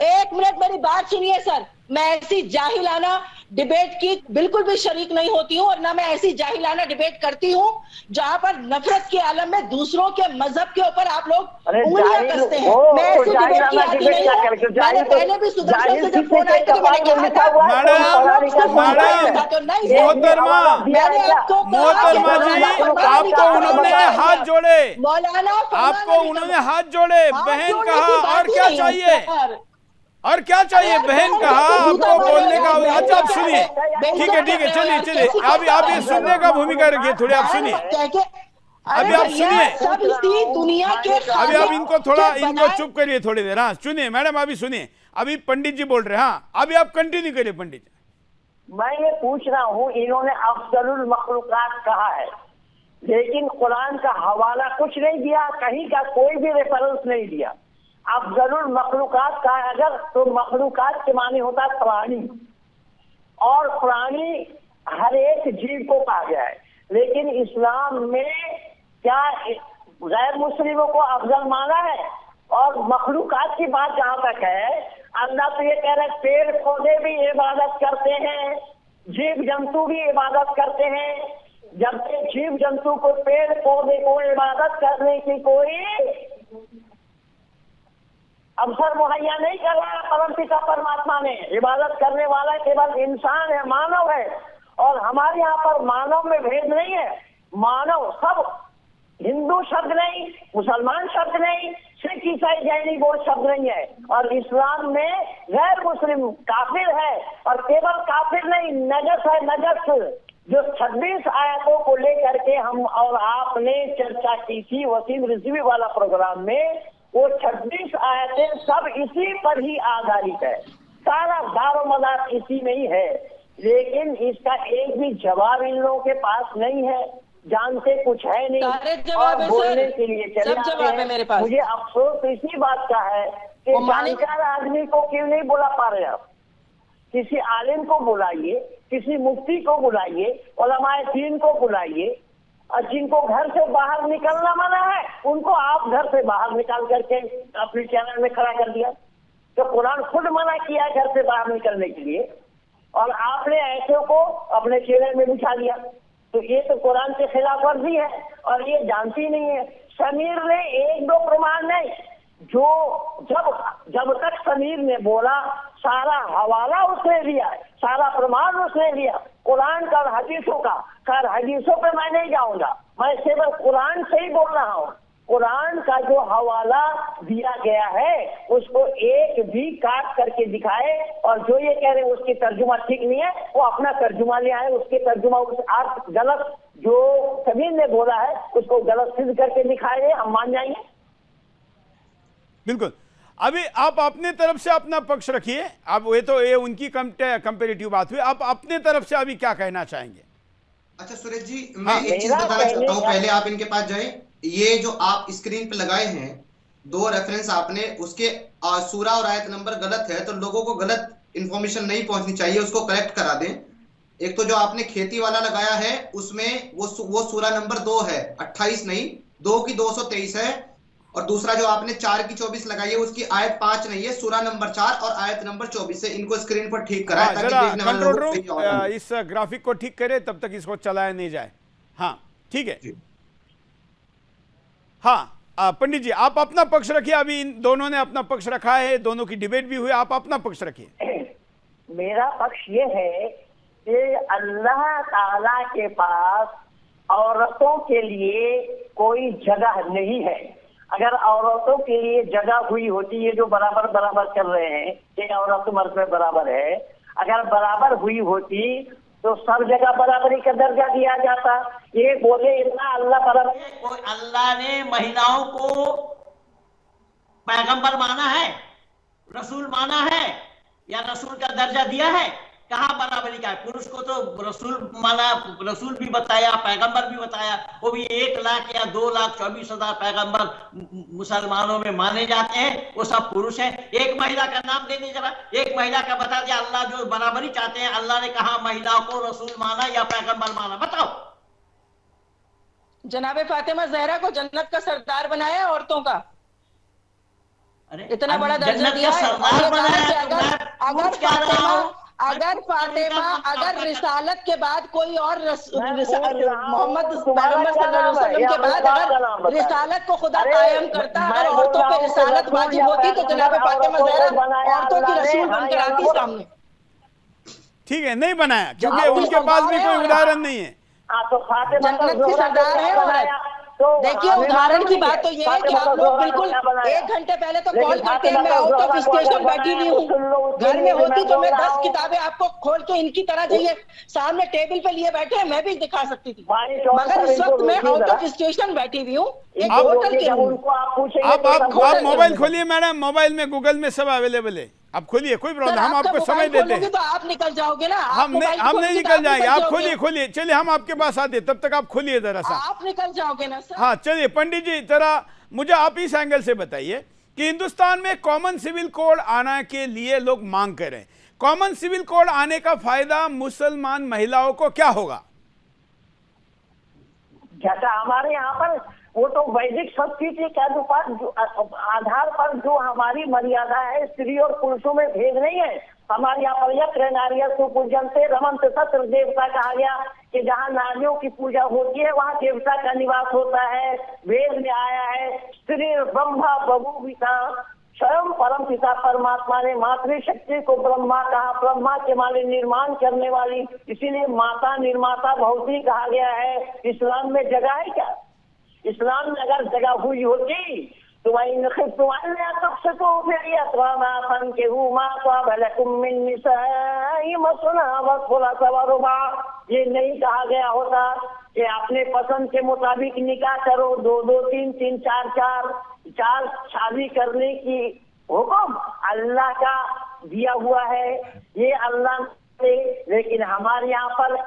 एक मिनट मेरी बात सुनिए सर। मैं ऐसी जाहिलाना डिबेट की बिल्कुल भी शरीक नहीं होती हूँ, और ना मैं ऐसी जाहिलाना डिबेट करती हूँ जहाँ पर नफरत के आलम में दूसरों के मजहब के ऊपर आप लोग उंगलियां करते हैं। मैं ऐसी डिबेट की आदि नहीं हूँ। मैंने पहले भी सुदर्शन से जब फोन आया तो मैंने कहा था, मोहतरमा जी, आपको उन्होंने हाथ जोड़े, मौलाना आपको उन्होंने हाथ जोड़े, बहन कहा, और क्या चाहिए? और क्या चाहिए? बहन कहा, आपको बोलने का। अच्छा आप सुनिए, ठीक है, चलिए अभी आप ये सुनने का भूमिका रखिए थोड़ी, आप सुनिए, अभी आप सुनिए, दुनिया के अभी आप इनको चुप करिए थोड़ी देर। हाँ सुनिए मैडम, अभी सुनिए, अभी पंडित जी बोल रहे हैं। हाँ अभी आप कंटिन्यू करिए पंडित जी। मैं ये पूछ रहा हूँ, इन्होंने अफजलुल मखलूकात कहा है, लेकिन कुरान का हवाला कुछ नहीं दिया, कहीं का कोई भी रेफरेंस नहीं दिया। अफजलुल मखलूकात का अगर तो मखलूकात के माने होता प्राणी, प्राणी, हर एक जीव को कहा गया है। लेकिन इस्लाम में क्या गैर मुस्लिमों को अफजल माना है? और मखलूकात की बात जहाँ तक है, अल्लाह तो ये कह रहे हैं पेड़ पौधे भी इबादत करते हैं, जीव जंतु भी इबादत करते हैं। जब तक जीव जंतु को, पेड़ पौधे को इबादत करने की कोई अवसर मुहैया नहीं कर रहा है परमपिता परमात्मा ने, इबादत करने वाला केवल इंसान है, मानव है। और हमारे यहाँ पर मानव में भेद नहीं है, मानव सब, हिंदू शब्द नहीं, मुसलमान शब्द नहीं, सिख ईसाई जैनी वो शब्द नहीं है। और इस्लाम में गैर मुस्लिम काफिर है, और केवल काफिर नहीं, नजस है, नजस। जो 26 आयतों को लेकर के हम और आपने चर्चा की थी वसीम रिजवी वाला प्रोग्राम में, वो 26 आयतें सब इसी पर ही आधारित है, सारा दारोमदार इसी में ही है। लेकिन इसका एक भी जवाब इन लोगों के पास नहीं है, जानते कुछ है नहीं, और बोलने के लिए चले आते हैं। मुझे अफसोस तो इसी बात का है कि जानकार आदमी को क्यों नहीं बुला पा रहे आप। किसी आलिम को बुलाइए, किसी मुफ्ती को बुलाइए, उलमाए दीन को बुलाइए, और जिनको घर से बाहर निकलना मना है उनको आप घर से बाहर निकाल करके अपने चैनल में खड़ा कर दिया। तो कुरान खुद मना किया घर से बाहर निकलने के लिए, और आपने ऐसे को अपने चैनल में बिठा दिया। तो ये तो कुरान के खिलाफ वर्जी है, और ये जानती नहीं है। समीर ने एक दो प्रमाण नहीं, जो जब तक समीर ने बोला सारा हवाला उसने लिया, सारा प्रमाण उसने लिया कुरान का और हदीसों का। खैर हदीसों पे मैं नहीं जाऊंगा, मैं सिर्फ कुरान से ही बोल रहा हूँ। कुरान का जो हवाला दिया गया है उसको एक भी काट करके दिखाए, और जो ये कह रहे हैं उसकी तर्जुमा ठीक नहीं है, वो अपना तर्जुमा ले आए, उसके तर्जुमा उस अर्थ गलत जो समीर ने बोला है उसको गलत सिद्ध करके दिखाए, हम मान जाएंगे। बिल्कुल। अभी आप अपने तरफ से अपना पक्ष रखिए। अब ये उनकी कंपेरेटिव बात हुई, आप अपने तरफ से अभी क्या कहना चाहेंगे? अच्छा सुरेश जी, मैं एक चीज बताना चाहता हूँ, पहले आप इनके पास जाएं। ये जो आप स्क्रीन पे लगाए हैं 2 रेफरेंस आपने, उसके सूरा और आयत नंबर गलत है, तो लोगों को गलत इंफॉर्मेशन नहीं पहुंचनी चाहिए, उसको करेक्ट करा दें। एक तो जो आपने खेती वाला लगाया है उसमें वो सूरा नंबर 2 है, 28 नहीं, 2 की 223 है। और दूसरा जो आपने 4 की 24 लगाई है उसकी आयत 5 नहीं है, सूरा नंबर 4 और आयत नंबर 24 है। इनको स्क्रीन पर ठीक कराएं ताकि देखने वाले लोग सही हो। इस ग्राफिक को ठीक करें, तब तक इसको चलाया नहीं जाए। हाँ ठीक है। हाँ पंडित जी आप अपना पक्ष रखिए। अभी इन दोनों ने अपना पक्ष रखा है, दोनों की डिबेट भी हुई, आप अपना पक्ष रखिए। मेरा पक्ष ये है कि अल्लाह ताला के पास औरतों के लिए कोई जगह नहीं है। अगर औरतों के लिए जगह हुई होती है, जो बराबर बराबर कर रहे हैं कि औरत मर्द में बराबर है, अगर बराबर हुई होती तो सब जगह बराबरी का दर्जा दिया जाता। ये बोले इतना अल्लाह बराबर, अल्लाह ने महिलाओं को पैगंबर माना है, रसूल माना है, या रसूल का दर्जा दिया है? कहाँ बराबरी का है? पुरुष को तो रसूल माना, रसूल भी बताया, पैगंबर भी बताया, वो भी 1 लाख या 2,24,000 पैगंबर मुसलमानों में माने जाते हैं, वो सब पुरुष हैं। एक महिला का नाम दे दीजिए जरा, एक महिला का बता दिया। अल्लाह जो बराबरी चाहते हैं, अल्लाह ने कहा महिलाओं को रसूल माना या पैगंबर माना, बताओ। जनाबे फातिमा जहरा को जन्नत का सरदार बनाया औरतों का, इतना बड़ा दर्जा दिया है। अगर रिसालत के बाद कोई और मोहम्मद के बाद अगर रिसालत को खुदा कायम करता, अगर औरतों पे रिसालत वाजिब होती तो जनाब फातिमा ज़हरा औरतों की रसूल बनकर आती सामने। ठीक है, नहीं बनाया क्योंकि उनके पास भी कोई उदाहरण नहीं है। जन्नत की सरदार है औरत। देखिए उदाहरण की बात तो ये है कि आप लोग बिल्कुल 1 घंटे पहले तो कॉल करते हैं, मैं आउट ऑफ स्टेशन बैठी हुई हूँ, घर में होती तो मैं 10 किताबें आपको खोल के इनकी तरह चाहिए सामने टेबल पे लिए बैठे हैं, मैं भी दिखा सकती थी, मगर इस वक्त मैं आउट ऑफ स्टेशन बैठी हुई हूँ एक होटल के रूम। आप मोबाइल खोलिए मैडम, मोबाइल में गूगल में सब अवेलेबल है, आप खोलिए, कोई प्रॉब्लम, हम आपको समय देते हैं। तो आप निकल जाओगे ना, हम नहीं निकल जाएंगे, आप खोलिए, चलिए हम आपके पास आते, तब तक आप खोलिए जरा सा, आप निकल जाओगे ना सर। हाँ चलिए पंडित जी, जरा मुझे आप इस एंगल से बताइए कि हिंदुस्तान में कॉमन सिविल कोड आना के लिए लोग मांग कर रहे हैं। कॉमन सिविल कोड आने का फायदा मुसलमान महिलाओं को क्या होगा? जैसा हमारे यहाँ पर वो तो वैदिक संस्कृति के आधार पर जो हमारी मर्यादा है, स्त्री और पुरुषों में भेद नहीं है। हमारे यहाँ पर यत्र नार्य सुपूजन्ते रमन्ते तत्र देवता कहा गया कि जहाँ नारियों की पूजा होती है वहाँ देवता का निवास होता है। वेद में आया है स्त्री ब्रह्मा बभूविता, स्वयं परम पिता परमात्मा ने मातृशक्ति को ब्रह्मा कहा, ब्रह्मा के माने निर्माण करने वाली, इसीलिए माता निर्माता बहुत ही कहा गया है। इस्लाम में जगह है क्या? इस्लाम में अगर जगह हुई होती तो वही ये नहीं कहा गया होता कि अपने पसंद के मुताबिक निकाह करो, 2 2 3 3 4 4 शादी करने की हुक्म अल्लाह का दिया हुआ है, ये अल्लाह ने। लेकिन हमारे यहाँ पर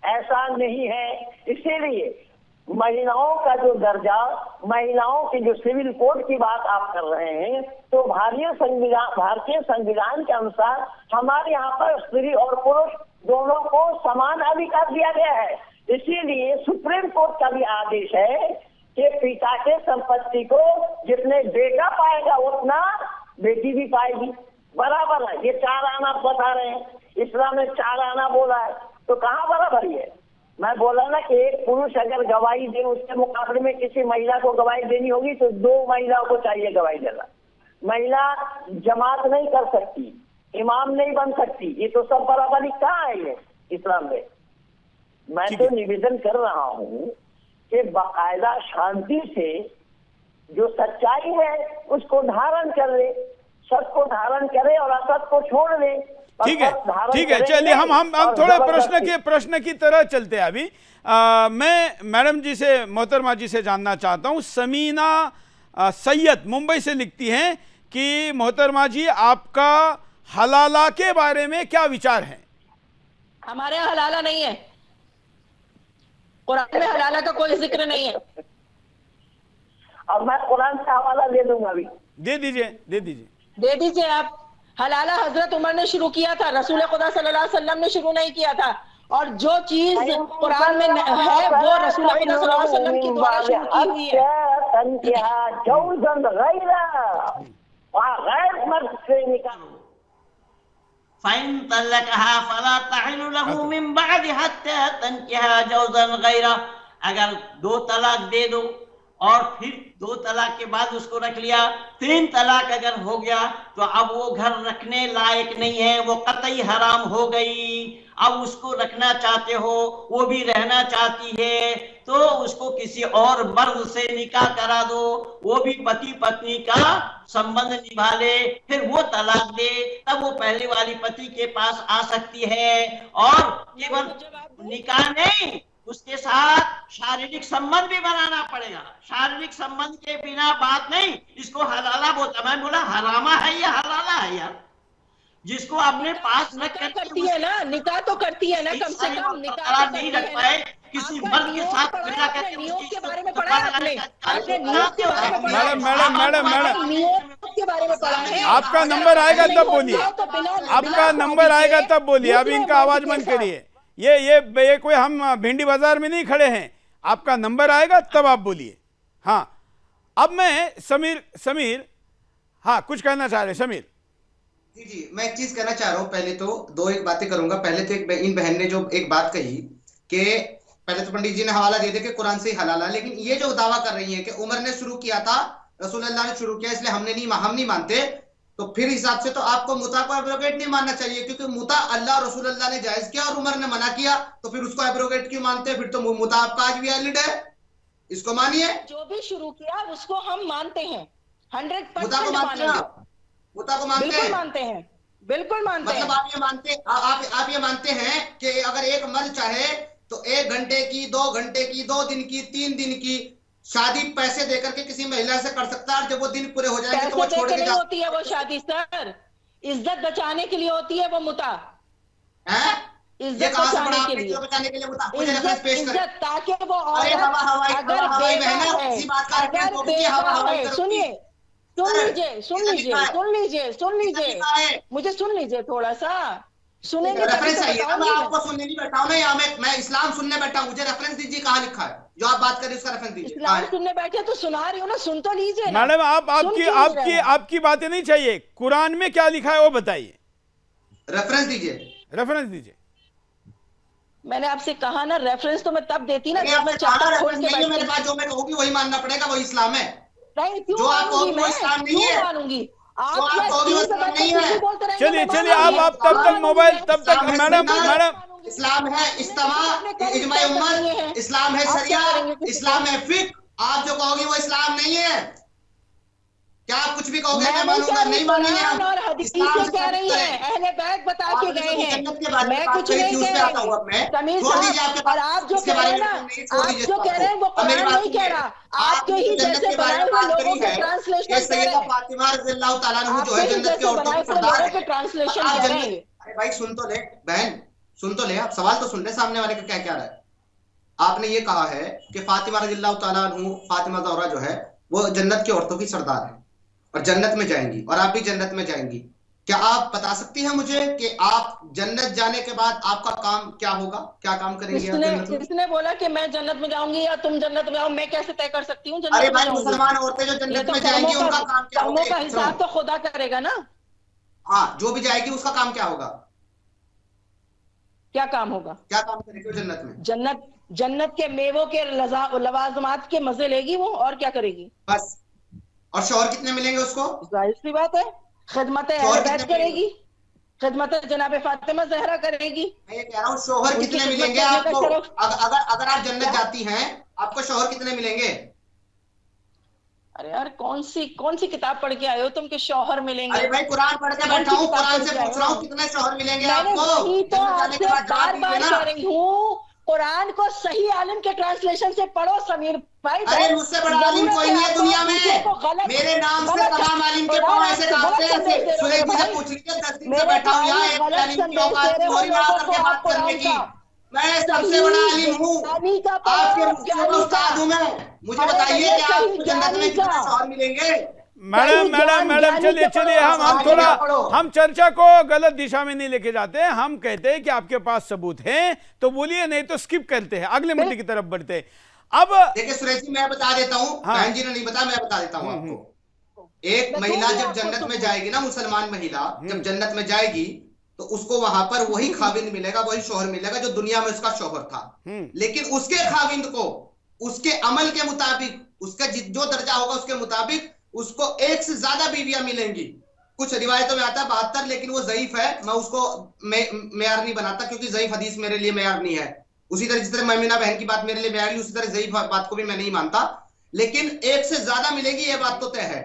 ऐसा नहीं है। इसीलिए महिलाओं का जो दर्जा, महिलाओं के जो सिविल कोड की बात आप कर रहे हैं, तो भारतीय संविधान के अनुसार हमारे यहाँ पर स्त्री और पुरुष दोनों को समान अधिकार दिया गया है। इसीलिए सुप्रीम कोर्ट का भी आदेश है कि पिता के संपत्ति को जितने बेटा पाएगा उतना बेटी भी पाएगी, बराबर है। ये 4 आना बता रहे हैं, इस्लाम ने 4 आना बोला है, तो कहाँ बराबरी है? मैं बोला ना कि एक पुरुष अगर गवाही दे, उसके मुकाबले में किसी महिला को गवाही देनी होगी तो 2 महिलाओं को चाहिए गवाही देना। महिला जमात नहीं कर सकती, इमाम नहीं बन सकती, ये तो सब बराबरी कहाँ है ये इस्लाम में? मैं तो निवेदन कर रहा हूँ कि बाकायदा शांति से जो सच्चाई है उसको धारण कर ले, सच को धारण करे और असत को छोड़ ले। ठीक है, चलिए हम थोड़े प्रश्न की तरह चलते हैं। अभी मैं मैडम जी से, मोहतरमा जी से जानना चाहता हूं। समीना सैयद मुंबई से लिखती हैं कि मोहतरमा जी, आपका हलाला के बारे में क्या विचार है? हमारे यहाँ हलाला नहीं है, कुरान में हलाला का कोई जिक्र नहीं है। अब मैं कुरान का हवाला दे दूंगा, अभी दे दीजिए आप। हलाला हजरत उमर ने शुरू किया था, रसूल खुदा सल्लल्लाहु अलैहि वसल्लम ने शुरू नहीं किया था। और जो चीज कुरान में है वो रसूल खुदा सल्लल्लाहु अलैहि वसल्लम की द्वारा शुरू की हुई है। फ़इन तल्लक़हा फ़ला तहिल्लु लहू मिन बअद हत्ता तनकिहा ज़ौजन गैरा। अगर 2 तलाक दे दो और फिर 2 तलाक के बाद उसको रख लिया, 3 तलाक अगर हो गया तो अब वो घर रखने लायक नहीं है, वो कतई हराम हो गई। अब उसको रखना चाहते हो, वो भी रहना चाहती है, तो उसको किसी और मर्द से निकाह करा दो, वो भी पति पत्नी का संबंध निभा ले, फिर वो तलाक दे, तब वो पहले वाली पति के पास आ सकती है। और केवल निकाह नहीं, उसके साथ शारीरिक संबंध भी बनाना पड़ेगा। शारीरिक संबंध के बिना बात नहीं, इसको हलाला बोलता। मैं बोला हरामा है या हलाला है यार? जिसको अपने पास न करती है ना, निकाह तो करती है ना, कम से कम निकाह नहीं रख पाए किसी मर्द के साथ नियोग के बारे में पढ़ा है आपने? नियोग के बारे में पढ़ा है? मैडम नियोग के बारे में पढ़ा है? आपका नंबर आएगा तब बोलिए, आपका नंबर आएगा तब बोलिए। अभी इनका आवाज बंद करिए। ये कोई हम भिंडी बाजार में नहीं खड़े हैं, आपका नंबर आएगा तब आप बोलिए। हाँ, अब मैं समीर हाँ कुछ कहना चाह रहे समीर? जी, मैं एक चीज कहना चाह रहा हूँ। पहले तो 2 बातें करूंगा। पहले तो इन बहन ने जो एक बात कही कि पहले तो पंडित जी ने हवाला दे दिया कि कुरान से ही हलाला, लेकिन ये जो दावा कर रही है कि उमर ने शुरू किया था, रसूलुल्लाह ने शुरू किया, इसलिए हम नहीं मानते, तो फिर हिसाब से तो आपको मुता को एब्रोगेट नहीं मानना चाहिए, क्योंकि मुता अल्लाह रसूलुल्लाह ने जायज किया और उमर ने मना किया, तो फिर उसको एब्रोगेट क्यों मानते? फिर तो मुता आपका आज भी वैलिड है, इसको मानिए। जो भी शुरू किया उसको हम मानते हैं, 100% मुता को मानते हैं, बिल्कुल मानते हैं। मतलब आप ये मानते हैं कि अगर एक मर्द चाहे तो 1 घंटे की, 2 घंटे की, 2 दिन की, 3 दिन की शादी पैसे देकर के किसी महिला से कर सकता है, और जब वो दिन पूरे हो जाएंगे तो वो छोड़ के नहीं होती है वो शादी सर, इज्जत बचाने के लिए होती है वो मुता है। इज्जत बचाने के लिए मुता, मुझे रेफरेंस पेश करें। इज्जत, ताकि वो अरे हवाई बहना, इसी बात का सुनिए सुन लीजिए सुन लीजिए सुन लीजिए सुन लीजिए, मुझे सुन लीजिए थोड़ा सा, सुनेंगे तभी रेफरेंस तो चाहिए ना, मैं बताऊंगी आपको सुनने नहीं बैठा हूँ ना, यहाँ मैं इस्लाम सुनने बैठा हूँ, मुझे रेफरेंस दीजिए कहाँ लिखा है जो आप बात कर रहे हैं, उसका रेफरेंस दीजिए कहाँ इस्लाम है। सुनने बैठे तो सुना रही हो ना, सुन तो लीजिए ना। मैडम आप सुन आपकी क्यों नहीं आपकी रहे? आपकी बातें नहीं चाहिए, कुरान में क्या लिखा है वो बताइए, रेफरेंस दीजिए। रेफरेंस दीजिए। मैंने आपसे कहा ना, रेफरेंस तो मैं तब देती ना मैंने जब आपसे मैं कहा चैप्टर खोल रेफरेंस के नहीं है मेरे बैठती। पास, जो मैं कहूँगी वही मानना पड़ेगा, वही इस्लाम है। नहीं, क्यों जो आप मानूंगी कहोगे वो मैं, इस्लाम नहीं क्यों है। मानूंगी? जो आप आप क्या कहोगे वो 3 इस्लाम तक नहीं कुछ है। भी बोलते रहेंगे, चलिए मैं चलिए मानूंगी। आप तब तक मोबाइल, तब तक इस्लाम है मैडम सुन्नत, मैडम इस्लाम है इज्तिमा, इजमा उम्मत, इस्लाम है आप क्या शरिया, करेंगे किसी इस्लाम को? है फिक्र। आप जो कहोगे वो इस्लाम नहीं है। क्या आप कुछ भी कहोगे मैं मैं नहीं मानूंगा? कह रही, नहीं मानेंगे कुरान और हम। हदीस इस्लाम से से कह क्या रही करें? हैं, अहले बैत बता के आपने गए जो हैं। जन्नत के बारे में मैं बात कुछ कही नहीं थी उस कह पे आता रही। हूँ अब मैं। समीर छोड़ दीजिए साहब, आपके और पास आप जो इसके कह बारे रहे हैं में ना, बिल्कुल नहीं, छोड़ आप दीजिए इस जो बात कह रहे हैं वो को। अब मेरी कुरान बात नहीं कह सुनिए। रहा, आपके आपने जो ही जन्नत जैसे के बारे बनाए में हुए बात लोगों करी के है ट्रांसलेशन कि कह सैयदा रहे हैं, फातिमा रज़ियल्लाहु ताला अन्हा जो आपके है ही जन्नत के जैसे औरतों बनाए की हुए सरदार लोगों है। के और ट्रांसलेशन आप कह रहे जन्नत, हैं। अरे भाई सुन तो ले बहन, सुन तो ले, आप सवाल तो सुन ले सामने वाले का क्या क्या रहा है। आपने ये कहा है कि फातिमा रज़ियल्लाहु ताला अन्हु, फातिमा ज़हरा जो है वो जन्नत की औरतों की सरदार है और जन्नत में जाएंगी, और आप भी जन्नत में जाएंगी। क्या आप बता सकती हैं मुझे कि आप जन्नत जाने के बाद आपका काम क्या होगा, क्या काम करेंगे आप जन्नत में? किसने बोला कि मैं जन्नत में जाऊंगी या तुम जन्नत में आओ? मैं कैसे तय कर सकती हूँ अरे जन्नत में भाई जाऊंगी? मुसलमान औरतें जो ये जन्नत तो में जाएंगी उनका काम क्या होगा? कर्मों का हिसाब तो खुदा करेगा ना। हाँ, जो भी जाएगी उसका काम क्या होगा? क्या काम होगा? क्या काम करेगी वो जन्नत में? जन्नत के मेवों के लवाजमात के मजे लेगी वो, और क्या करेगी बस। और शौहर कितने मिलेंगे उसको? जाहिर सी बात है, खिदमत शौहर अहले बैत कितने मिलेंगे? करेगी, खिदमत जनाब फातिमा जहरा करेगी। मैं ये कह रहा हूँ शौहर उनकी कितने खिदमत मिलेंगे करने का आपको? शरफ। अगर आप जन्नत जाती हैं आपको शौहर कितने मिलेंगे? अरे यार, कौन सी किताब पढ़ के आए हो तुम कि शौहर मिलेंगे? अरे भाई कुरान पढ़ के बैठा हूँ, कुरान से पूछ रहा हूँ कितने शौहर मिलेंगे मैंने आपको? वही तो जन्नत जाने के आपसे बाद जवाब बार बार दीजिए कह ना। रही हूँ, कुरान को सही आलिम के ट्रांसलेशन से पढ़ो समीर भाई। अरे मुझसे बड़ा आलिम कोई नहीं है दुनिया में। मेरे नाम से तमाम आलिम के पांव ऐसे कांपते हैं, ऐसे। सुरेश जी से पूछ लीजिए, 10 दिन से बैठा हूँ यहाँ, एक आलिम की औकात नहीं हो रही वहां करके बात करने की। मैं सबसे बड़ा आलिम हूँ, आपके मुफ्ती का उस्ताद हूँ मैं। मुझे बताइए कि आपको जन्नत में कितने शौहर मिलेंगे? मैडम चलिए हम चर्चा को गलत दिशा में नहीं लेके जाते, हम कहते हैं कि आपके पास सबूत हैं तो बोलिए, नहीं तो स्किप करते हैं, अगले मुद्दे की तरफ बढ़ते हैं। अब देखिए सुरेश जी, मैं बता देता हूँ, बहन जी ने नहीं बताया, मैं बता देता हूँ आपको। एक महिला जब जन्नत में जाएगी ना, मुसलमान महिला जब जन्नत में जाएगी तो उसको वहां पर वही खाविंद मिलेगा, वही शौहर मिलेगा जो दुनिया में उसका शौहर था। लेकिन उसके खाविंद को उसके अमल के मुताबिक, उसका जो दर्जा होगा उसके मुताबिक उसको एक से ज्यादा बीवियां मिलेंगी। कुछ रिवायतों में आता है 72, लेकिन वो ज़ईफ है, मैं उसको मेयार नहीं बनाता, क्योंकि ज़ईफ हदीस मेरे लिए मेयार नहीं है। उसी तरह जिस तरह ममीना बहन की बात मेरे लिए मेयार नहीं, उसी तरह ज़ईफ बात को भी मैं नहीं मानता। लेकिन एक से ज्यादा मिलेगी ये बात तो तय है।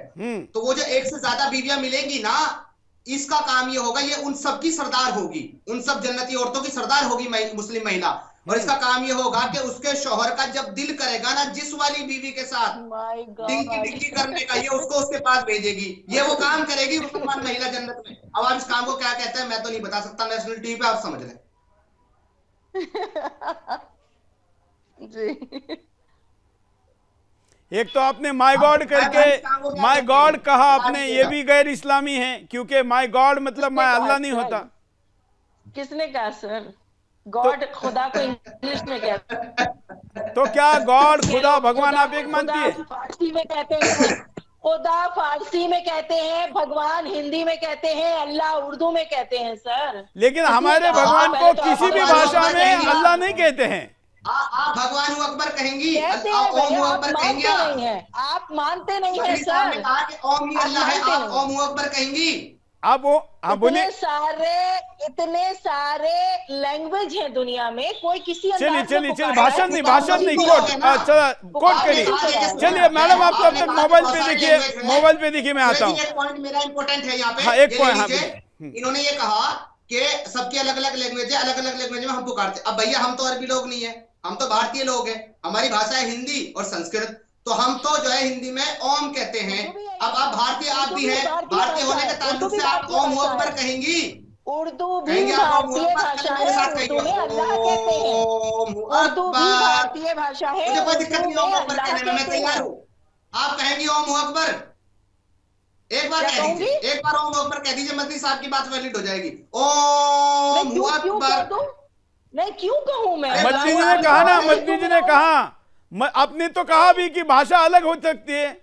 तो वो जो एक से ज्यादा बीवियां मिलेंगी ना, इसका काम ये होगा, ये उन सब की सरदार होगी, उन सब जन्नती औरतों की सरदार होगी मुस्लिम महिला। और इसका काम ये होगा कि उसके शौहर का जब दिल करेगा ना जिस वाली बीवी के साथ डिंकी करने का, ये उसको उसके पास भेजेगी, ये वो काम करेगी मुसलमान महिला जन्नत में। अब आप इस काम को क्या कहते हैं मैं तो नहीं बता सकता, नेशनल टीवी पे आप समझ लें। एक तो आपने माय गॉड करके माय गॉड कहा आपने, ये भी गैर इस्लामी है, क्योंकि माय गॉड मतलब मैं अल्लाह नहीं होता। किसने कहा सर? गॉड खुदा को इंग्लिश में कहते हैं। तो क्या गॉड, खुदा, भगवान आप एक मानती है? फारसी में कहते हैं खुदा, फारसी में कहते हैं भगवान, हिंदी में कहते हैं अल्लाह, उर्दू में कहते हैं सर। लेकिन हमारे भगवान को किसी भी भाषा में अल्लाह नहीं कहते हैं। आप भगवान अकबर कहेंगी, कहते हैं, अकबर कहेंगी? आप मानते नहीं है सर। कहा कि ओम ही अल्लाह है, आप ओम अकबर कहेंगी? आप वो बोलिए। इतने सारे लैंग्वेज हैं दुनिया में, कोई किसी चलिए भाषण नहीं, कोट करिए। चलिए मैडम आप तब तक मोबाइल पे देखिए, मैं आता हूँ। एक पॉइंट मेरा इंपॉर्टेंट है यहाँ पे। हाँ, एक पॉइंट। इन्होंने ये कहा कि सबकी अलग अलग लैंग्वेज है, अलग अलग लैंग्वेज में हम पुकारते। अब भैया हम तो अरबी लोग नहीं है, हम तो भारतीय लोग हैं, हमारी भाषा है हिंदी और संस्कृत, तो हम तो जो है हिंदी में ओम कहते हैं। अब आप भारतीय, आप भी हैं, भारतीय होने के ताल्लुक से आप ओम अकबर कहेंगी? उर्दू भी भारतीय भाषा है, उर्दू में अल्लाह कहते हैं, उर्दू भी भारतीय भाषा है, मुझे कोई दिक्कत नहीं ओम अकबर कहने में, मैं तैयार हूँ। आप कहेंगी ओम अकबर? एक बार क्या कह कहूंगी? दीजिए, एक बार ओम अकबर कह दीजिए, मदनी साहब की बात वैलिड हो जाएगी। ओम नहीं, क्यों कह अकबर। दूं? नहीं, क्यों कहूं मैं? मदनी जी बताओ, ने आप कहा ना, बताओ, मदनी जी ने क्यों कहा, आपने तो कहा भी कि भाषा अलग हो सकती है।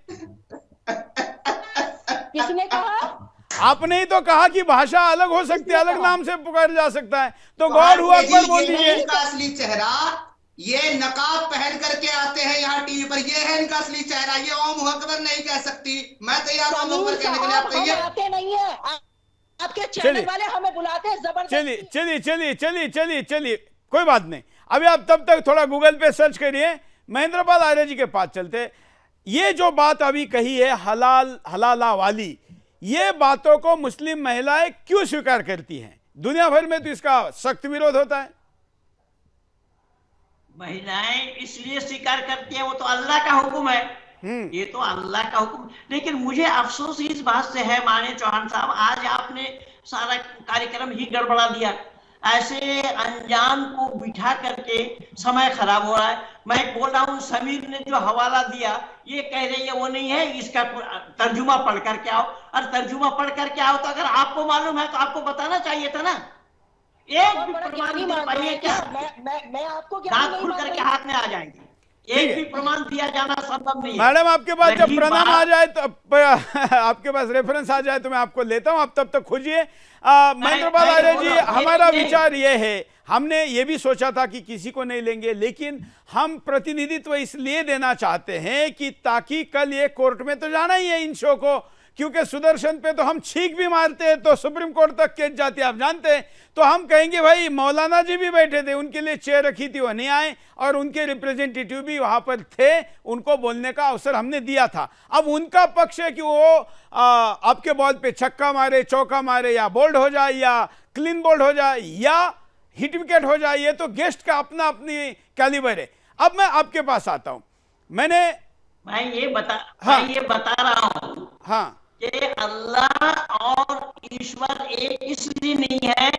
किसने कहा? आपने ही तो कहा कि भाषा अलग हो सकती है, किसने अलग कहा? नाम से पुकार जा सकता है, तो तो गॉड हुआ यही अकबर बोल ये है दीजिए। इनका असली चेहरा। ये नकाब पहन करके आते हैं यहाँ टीवी पर, ये है इनका असली चेहरा। ये ओम अकबर नहीं कह सकती। मैं तैयार हूं ओम समीर अकबर कहने के लिए, साहब, आप हम कहिए। आते नहीं है, आपके चैनल चलिए। वाले हमें बुलाते हैं जबरदस्ती। चलिए चलिए चलिए चलिए चलिए चलिए, कोई बात नहीं। अभी आप तब तक थोड़ा गूगल पे सर्च करिए, महेंद्रपाल आर्य जी के पास चलते। ये जो बात अभी कही है हलाल हलाला वाली, ये बातों को मुस्लिम महिलाएं क्यों स्वीकार करती हैं? दुनिया भर में तो इसका सख्त विरोध होता है। महिलाएं इसलिए स्वीकार करती है, वो तो अल्लाह का हुक्म है। ये तो अल्लाह का हुक्म। लेकिन मुझे अफसोस इस बात से है माननीय चौहान साहब, आज आपने सारा कार्यक्रम ही गड़बड़ा दिया। ऐसे अनजान को बिठा करके समय खराब हो रहा है। मैं बोल रहा हूँ समीर ने जो हवाला दिया, ये कह रही है वो नहीं है, इसका तर्जुमा पढ़ करके आओ। और तर्जुमा पढ़ करके आओ तो अगर आपको मालूम है तो आपको बताना चाहिए था ना। एक भी प्रमाण दे पाइए क्या? मैं आपको दांत खुल करके हाथ में आ जाएंगे। एक भी प्रमाण दिया जाना संभव नहीं है। मैडम आपके पास जब रही प्रणाम आ बात- जाए तो आपके पास रेफरेंस आ जाए तो मैं आपको लेता हूं, आप तब तक खोजिए। महेंद्रपाल आर्य जी, हमारा विचार ये है, हमने ये भी सोचा था कि किसी को नहीं लेंगे, लेकिन हम प्रतिनिधित्व इसलिए देना चाहते हैं कि ताकि कल ये कोर्ट में तो जाना ही है इन शो को, क्योंकि सुदर्शन पे तो हम छींक भी मारते हैं तो सुप्रीम कोर्ट तक केस जाती है, आप जानते हैं। तो हम कहेंगे भाई मौलाना जी भी बैठे थे, उनके लिए चेयर रखी थी, वो नहीं आए, और उनके रिप्रेजेंटेटिव भी वहां पर थे, उनको बोलने का अवसर हमने दिया था। अब उनका पक्ष है कि वो आपके बॉल पे छक्का मारे, चौका मारे, या बोल्ड हो जाए, या क्लीन बोल्ड हो जाए, या हिट विकेट हो जाए, ये तो गेस्ट का अपना अपनी कैलिबर है। अब मैं आपके पास आता हूं। मैं ये बता रहा हूं हाँ कि अल्लाह और ईश्वर एक इसलिए नहीं है।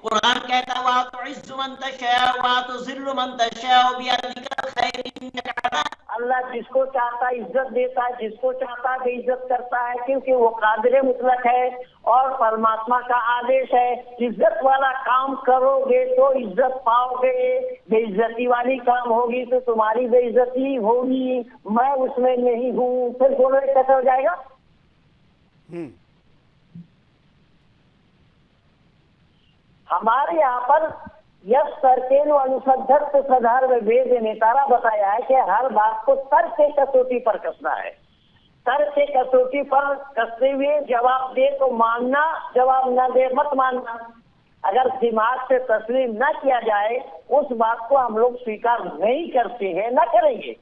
कुरान कहता हुआ तो इज्जु मन तशा व तुज़िल्लु मन तशा बियदिका खैर इन्नका। अल्लाह जिसको चाहता इज्जत देता है, जिसको चाहता बेइज्जत करता है, क्योंकि वो कादिर मुतलक है और परमात्मा का आदेश है इज्जत वाला काम करोगे तो इज्जत पाओगे, बेइज्जती वाली काम होगी तो तुम्हारी बेइज्जती होगी, मैं उसमें नहीं हूँ, फिर दोनों कैसे हो जाएगा? हमारे यहाँ पर यस सर्केन अनुसद्धत सदर्भ वेद ने तारा बताया है कि हर बात को तर्क के कसौटी पर कसना है। तर्क के कसौटी पर कसते हुए जवाब दे तो मानना, जवाब न दे मत मानना। अगर दिमाग से तस्लीम न किया जाए उस बात को हम लोग स्वीकार नहीं करते हैं, न करेंगे,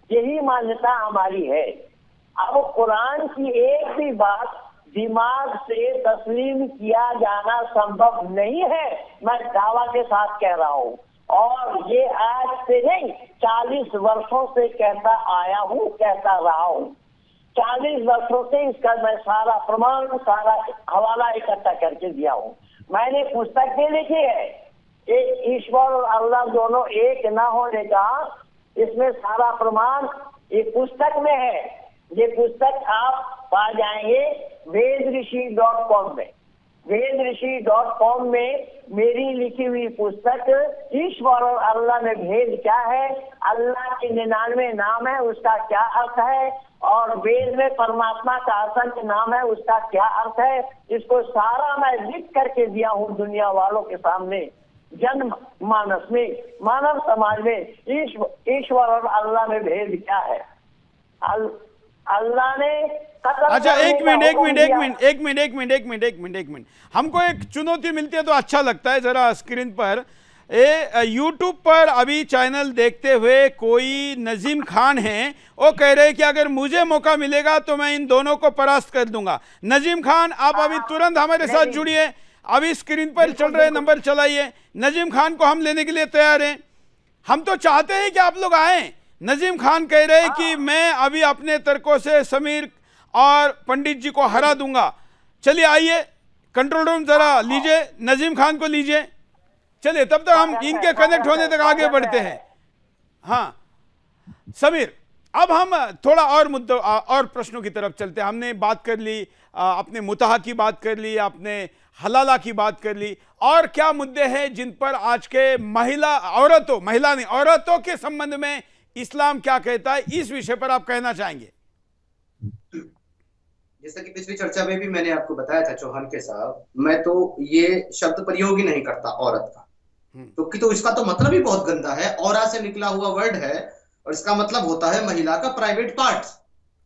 यही मान्यता हमारी है। अब कुरान की एक भी बात दिमाग से तस्लीम किया जाना संभव नहीं है, मैं दावा के साथ कह रहा हूँ। और ये आज से नहीं 40 वर्षों से कहता आया हूँ, कहता रहा हूँ। 40 वर्षों से इसका मैं सारा प्रमाण, सारा हवाला इकट्ठा करके दिया हूँ। मैंने पुस्तक भी लिखी है, एक ईश्वर और अल्लाह दोनों एक न होने का, इसमें सारा प्रमाण ये पुस्तक में है। ये पुस्तक आप पा जाएंगे vedrishi.com में। vedrishi.com में मेरी लिखी हुई पुस्तक ईश्वर और अल्लाह में भेद क्या है, अल्लाह के 99 नाम है उसका क्या अर्थ है, और वेद में परमात्मा का असंख्य नाम है उसका क्या अर्थ है, इसको सारा मैं लिख करके दिया हूँ दुनिया वालों के सामने। जन्म मानस में, मानव समाज में ईश्वर और अल्लाह में भेद क्या है। अल्लाह ने अच्छा एक मिनट, हमको एक चुनौती मिलती है तो अच्छा लगता है। जरा स्क्रीन पर यूट्यूब पर अभी चैनल देखते हुए कोई नजीम खान है, वो कह रहे हैं कि अगर मुझे मौका मिलेगा तो मैं इन दोनों को परास्त कर दूंगा। नजीम खान, आप अभी तुरंत हमारे साथ जुड़िए, अभी स्क्रीन पर चल रहे नंबर चलाइए। नजीम खान को हम लेने के लिए तैयार हैं। हम तो चाहते हैं कि आप लोग आए। नजीम खान कह रहे हैं कि मैं अभी अपने तर्कों से समीर और पंडित जी को हरा दूंगा। चलिए आइए, कंट्रोल रूम जरा लीजिए, नजीम खान को लीजिए। चलिए तब तक हम इनके कनेक्ट होने तक आगे बढ़ते हैं। हाँ समीर, अब हम थोड़ा और मुद्दों और प्रश्नों की तरफ चलते हैं। हमने बात कर ली, अपने मुताहा की बात कर ली, आपने हलाला की बात कर ली, और क्या मुद्दे हैं जिन पर आज के औरतों के संबंध में इस्लाम क्या कहता है, इस विषय पर आप कहना चाहेंगे? जैसा कि पिछली चर्चा में भी मैंने आपको बताया था चौहान के साहब, मैं तो ये शब्द प्रयोग ही नहीं करता औरत का, क्योंकि तो इसका तो मतलब ही बहुत गंदा है। औरा से निकला हुआ वर्ड है और इसका मतलब होता है महिला का प्राइवेट पार्ट।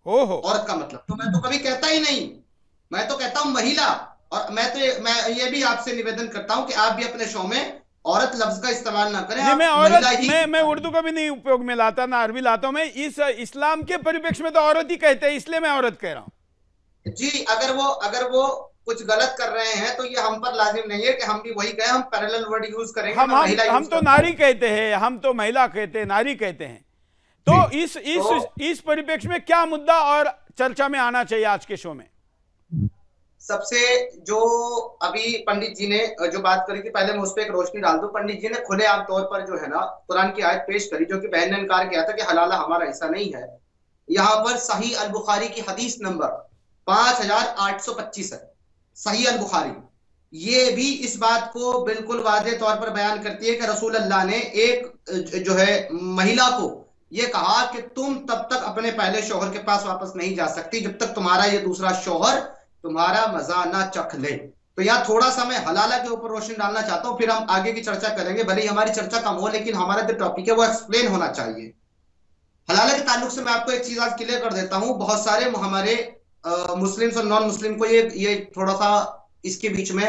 औरत का मतलब तो मैं तो कभी कहता ही नहीं, मैं तो कहता हूं महिला। और मैं ये भी आपसे निवेदन करता हूं कि आप भी अपने शो में औरत लफ्ज का इस्तेमाल ना करें। मैं उर्दू का भी नहीं उपयोग में लाता, ना अरबी लाता हूं। मैं इस इस्लाम के परिप्रेक्ष्य में तो औरत ही कहते हैं, इसलिए मैं औरत कह रहा हूं जी। अगर वो कुछ गलत कर रहे हैं तो ये हम पर लाजिम नहीं है कि हम भी वही कहें, हम पैरेलल वर्ड यूज करेंगे। हम तो नारी कहते हैं, हम तो महिला कहते हैं, नारी कहते हैं। तो इस परिप्रेक्ष्य में क्या मुद्दा और चर्चा में आना चाहिए आज के शो में? सबसे जो अभी पंडित जी ने जो बात करी थी, पहले मैं उस पर एक रोशनी डाल दूं। पंडित जी ने खुलेआम तौर पर जो है ना कुरान की आयत पेश करी, जो कि बहन ने इनकार किया था कि हलाला हमारा हिस्सा नहीं है। यहाँ पर सही अल बुखारी की हदीस नंबर 5825 है, सही अल बुखारी। ये भी इस बात को बिल्कुल वाज़ेह तौर पर बयान करती है कि रसूल अल्लाह ने एक जो है महिला को ये कहा कि तुम तब तक अपने पहले शौहर के पास वापस नहीं जा सकती जब तक तुम्हारा ये दूसरा शौहर तुम्हारा मजा ना चख ले। तो यहाँ थोड़ा सा मैं हलाला के ऊपर रोशनी डालना चाहता हूँ, फिर हम आगे की चर्चा करेंगे। भले ही हमारी चर्चा कम हो, लेकिन हमारा जो टॉपिक है वो एक्सप्लेन होना चाहिए। हलाला के ताल्लुक से मैं आपको एक चीज आज क्लियर कर देता हूँ। बहुत सारे हमारे मुस्लिम्स और नॉन मुस्लिम को ये थोड़ा सा इसके बीच में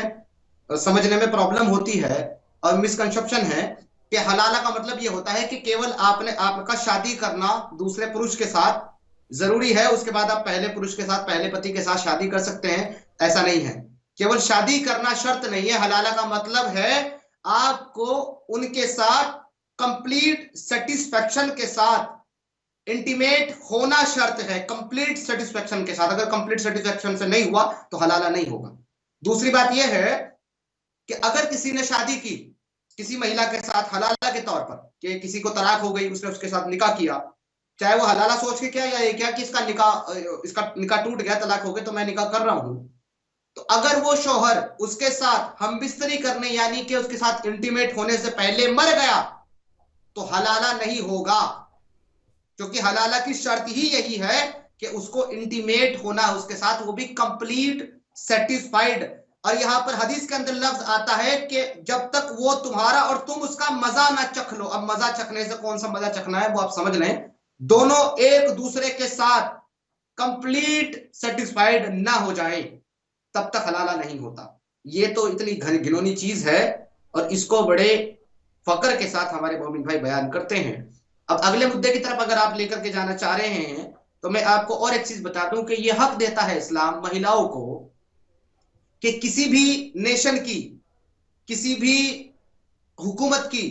समझने में प्रॉब्लम होती है और मिसकंसेप्शन है कि हलाला का मतलब ये होता है कि केवल आपका शादी करना दूसरे पुरुष के साथ जरूरी है, उसके बाद आप पहले पुरुष के साथ, पहले पति के साथ शादी कर सकते हैं। ऐसा नहीं है, केवल शादी करना शर्त नहीं है। हलाला का मतलब है आपको उनके साथ कंप्लीट सेटिस्फेक्शन के साथ इंटीमेट होना शर्त है, कंप्लीट सेटिस्फेक्शन के साथ। अगर कंप्लीट सेटिस्फेक्शन से नहीं हुआ तो हलाला नहीं होगा। दूसरी बात यह है कि अगर किसी ने शादी की किसी महिला के साथ हलाला के तौर पर, कि किसी को तलाक हो गई, उसने उसके साथ निकाह किया, चाहे वो हलाला सोच के क्या या ये क्या कि इसका निकाह टूट गया, तलाक हो गया तो मैं निकाह कर रहा हूं, तो अगर वो शौहर उसके साथ हम बिस्तरी करने यानी कि उसके साथ इंटीमेट होने से पहले मर गया तो हलाला नहीं होगा, क्योंकि हलाला की शर्त ही यही है कि उसको इंटीमेट होना उसके साथ, वो भी कंप्लीट सेटिस्फाइड। और यहां पर हदीस के अंदर लफ्ज आता है कि जब तक वो तुम्हारा और तुम उसका मजा ना चख लो। अब मजा चखने से कौन सा मजा चखना है वो आप समझ लें, दोनों एक दूसरे के साथ कंप्लीट सेटिस्फाइड ना हो जाए तब तक हलाला नहीं होता। ये तो इतनी घिनौनी चीज है और इसको बड़े फक्र के साथ हमारे मोमिन भाई बयान करते हैं। अब अगले मुद्दे की तरफ अगर आप लेकर के जाना चाह रहे हैं तो मैं आपको और एक चीज बता दूं कि यह हक देता है इस्लाम महिलाओं को कि किसी भी नेशन की, किसी भी हुकूमत की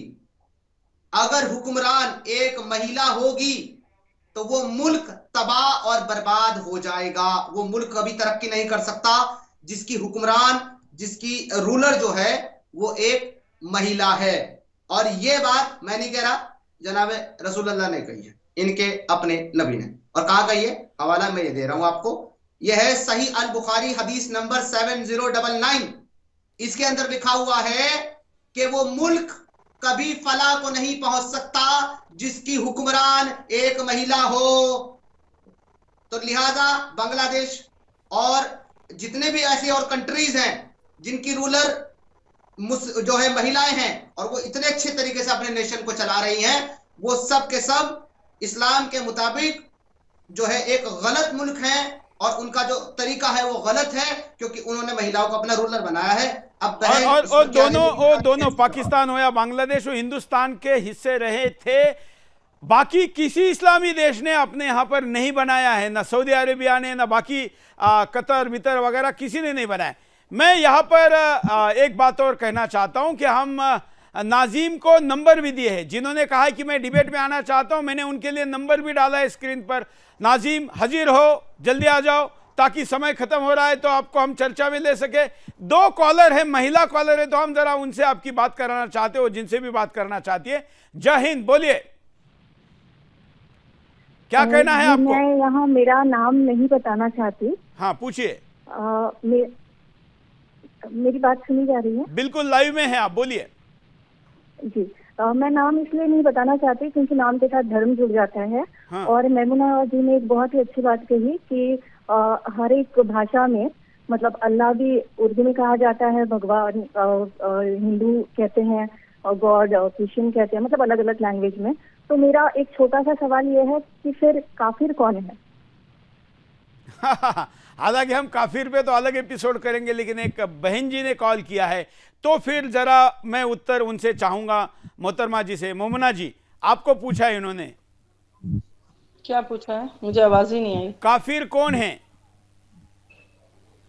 अगर हुक्मरान एक महिला होगी तो वो मुल्क तबाह और बर्बाद हो जाएगा। वो मुल्क कभी तरक्की नहीं कर सकता जिसकी हुक्मरान, जिसकी रूलर जो है वो एक महिला है। और ये बात मैं नहीं कह रहा, जनाब रसूलुल्लाह ने कही है, इनके अपने नबी ने। और कहा कही है, हवाला मैं ये दे रहा हूं आपको, यह है सही अल बुखारी हदीस नंबर 7099। इसके अंदर लिखा हुआ है कि वो मुल्क कभी फला को नहीं पहुंच सकता जिसकी हुक्मरान एक महिला हो। तो लिहाजा बांग्लादेश और जितने भी ऐसी और कंट्रीज हैं जिनकी रूलर जो है महिलाएं हैं और वो इतने अच्छे तरीके से अपने नेशन को चला रही हैं, वो सब के सब इस्लाम के मुताबिक जो है एक गलत मुल्क है और उनका जो तरीका है वो गलत है, क्योंकि उन्होंने महिलाओं को अपना रूलर बनाया है। अब और दोनों पाकिस्तान हो या बांग्लादेश हो हिंदुस्तान के हिस्से रहे थे। बाकी किसी इस्लामी देश ने अपने यहाँ पर नहीं बनाया है, ना सऊदी अरेबिया ने, ना बाकी कतर वितर वगैरह किसी ने नहीं बनाया। मैं यहाँ पर एक बात और कहना चाहता हूँ कि हम नाजीम को नंबर भी दिए हैं, जिन्होंने कहा है कि मैं डिबेट में आना चाहता हूँ, मैंने उनके लिए नंबर भी डाला है स्क्रीन पर। नाजीम हाजिर हो, जल्दी आ जाओ ताकि समय खत्म हो रहा है तो आपको हम चर्चा में ले सके। 2 कॉलर है, महिला कॉलर है, तो हम जरा उनसे आपकी बात कराना चाहते हो, जिनसे भी बात करना चाहती है। जय हिंद, बोलिए। क्या कहना है आपको? मैं यहाँ मेरा नाम नहीं बताना चाहती। हाँ पूछिए। मेरी बात सुनी जा रही है? बिल्कुल लाइव में है, आप बोलिए। जी मैं नाम इसलिए नहीं बताना चाहती क्योंकि नाम के साथ धर्म जुड़ जाता है। हाँ। और मैमुना जी ने एक बहुत ही अच्छी बात कही कि हर एक भाषा में, मतलब अल्लाह भी उर्दू में कहा जाता है, भगवान हिंदू कहते हैं, और गॉड क्रिश्चियन कहते हैं, मतलब अलग अलग लैंग्वेज में। तो मेरा एक छोटा सा सवाल ये है कि फिर काफिर कौन है? हालांकि हम काफिर पे तो अलग एपिसोड करेंगे, लेकिन एक बहन जी ने कॉल किया है तो फिर जरा मैं उत्तर उनसे चाहूंगा मोहतरमा जी से। मोमना जी, आपको पूछा है इन्होंने। क्या पूछा है? मुझे आवाज ही नहीं आई। काफिर कौन है?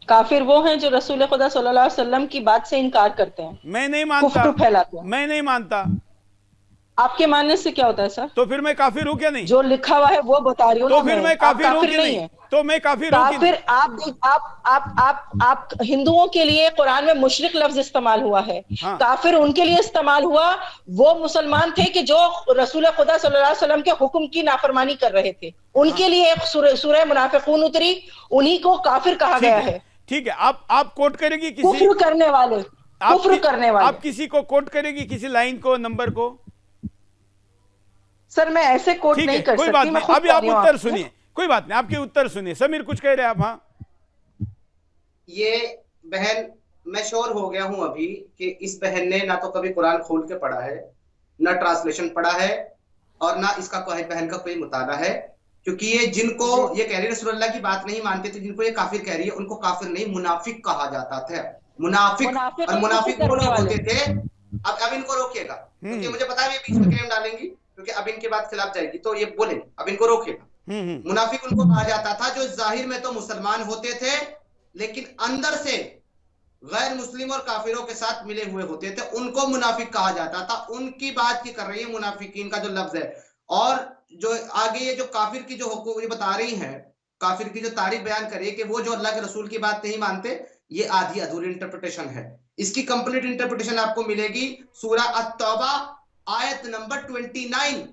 काफिर वो हैं जो रसूल खुदा सल्लल्लाहु अलैहि वसल्लम की बात से इनकार करते हैं, मैं नहीं मानता। कुफ्र फैलाते हैं। मैं नहीं मानता। आपके मानने से क्या होता है सर? तो फिर मैं काफिर हूँ क्या? नहीं, जो लिखा हुआ है वो बता रही हूँ। तो फिर मैं काफिर हूँ कि नहीं? तो मैं काफिर हूँ कि नहीं? काफिर आप हिंदुओं के लिए कुरान में मुशरिक लफ्ज इस्तेमाल हुआ है। हाँ। काफिर उनके लिए इस्तेमाल हुआ वो मुसलमान थे कि जो रसूल खुदा सल्लल्लाहु अलैहि वसल्लम के हुक्म की नाफरमानी कर रहे थे, उनके लिए एक सूरह मुनाफिकून उतरी, उन्हीं को काफिर कहा गया है। ठीक है, आप कोट करेंगी किसी कुफ्र करने वाले, कुफ्र करने वाले। आप किसी को कोट करेंगी, किसी लाइन को, नंबर को? सर मैं ऐसे कोट नहीं कर सकती। कोई बात नहीं, अभी आप उत्तर सुनिए, कोई बात नहीं, आपके उत्तर सुनिए। समीर कुछ कह रहे हैं आप? हाँ, ये बहन, मैं श्योर हो गया हूं अभी कि इस बहन ने ना तो कभी कुरान खोल के पढ़ा है, ना ट्रांसलेशन पढ़ा है, और ना इसका कोई बहन का कोई मुताला है। क्योंकि ये जिनको ये कह रही है रसूलुल्लाह की बात नहीं मानते थे, जिनको ये काफिर कह रही है, उनको काफिर नहीं मुनाफिक कहा जाता था। मुनाफिक और मुनाफिक वो लोग होते थे। अब इनको रोकिएगा, क्योंकि मुझे पता है ये बीच में क्लेम डालेंगी, क्योंकि अब इनके बाद खिलाफ जाएगी, तो ये बोले, अब इनको रोकिएगा। मुनाफिक उनको कहा जाता था जो जाहिर में तो मुसलमान होते थे, लेकिन अंदर से गैर मुस्लिम और काफिरों के साथ मिले हुए होते थे, उनको मुनाफिक कहा जाता था। उनकी बात की कर रही है मुनाफिकीन का जो लफ्ज है। और जो आगे ये जो काफिर की जो हुकूम ये बता रही हैं, काफिर की जो तारीफ बयान करिए कि वो जो अल्लाह के रसूल की बात नहीं मानते, ये आधी अधूरी इंटरप्रिटेशन है। इसकी कंप्लीट इंटरप्रिटेशन आपको मिलेगी सूरह अत-तौबा आयत नंबर 29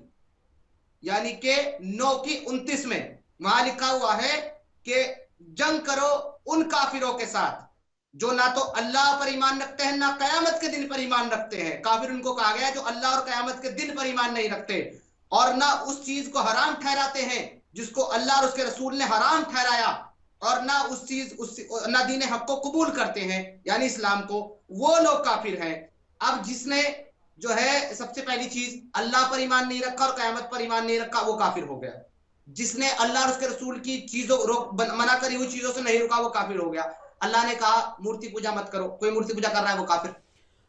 यानी के 9 की 29 में। वहां लिखा हुआ है कि जंग करो उन काफिरों के साथ जो ना तो अल्लाह पर ईमान रखते हैं, ना कयामत के दिन पर ईमान रखते हैं। काफिर उनको कहा गया है जो अल्लाह और कयामत के दिन पर ईमान नहीं रखते, और ना उस चीज को हराम ठहराते हैं जिसको अल्लाह और उसके रसूल ने हराम ठहराया, और ना ना दीन हक को कबूल करते हैं यानी इस्लाम को, वो लोग काफिर हैं। अब जिसने जो है सबसे पहली चीज अल्लाह पर ईमान नहीं रखा और कयामत पर ईमान नहीं रखा, वो काफिर हो गया। जिसने अल्लाह और उसके रसूल की चीजों मना करी हुई चीजों से नहीं रुका, वो काफिर हो गया। अल्लाह ने कहा मूर्ति पूजा मत करो, कोई मूर्ति पूजा कर रहा है वो काफिर।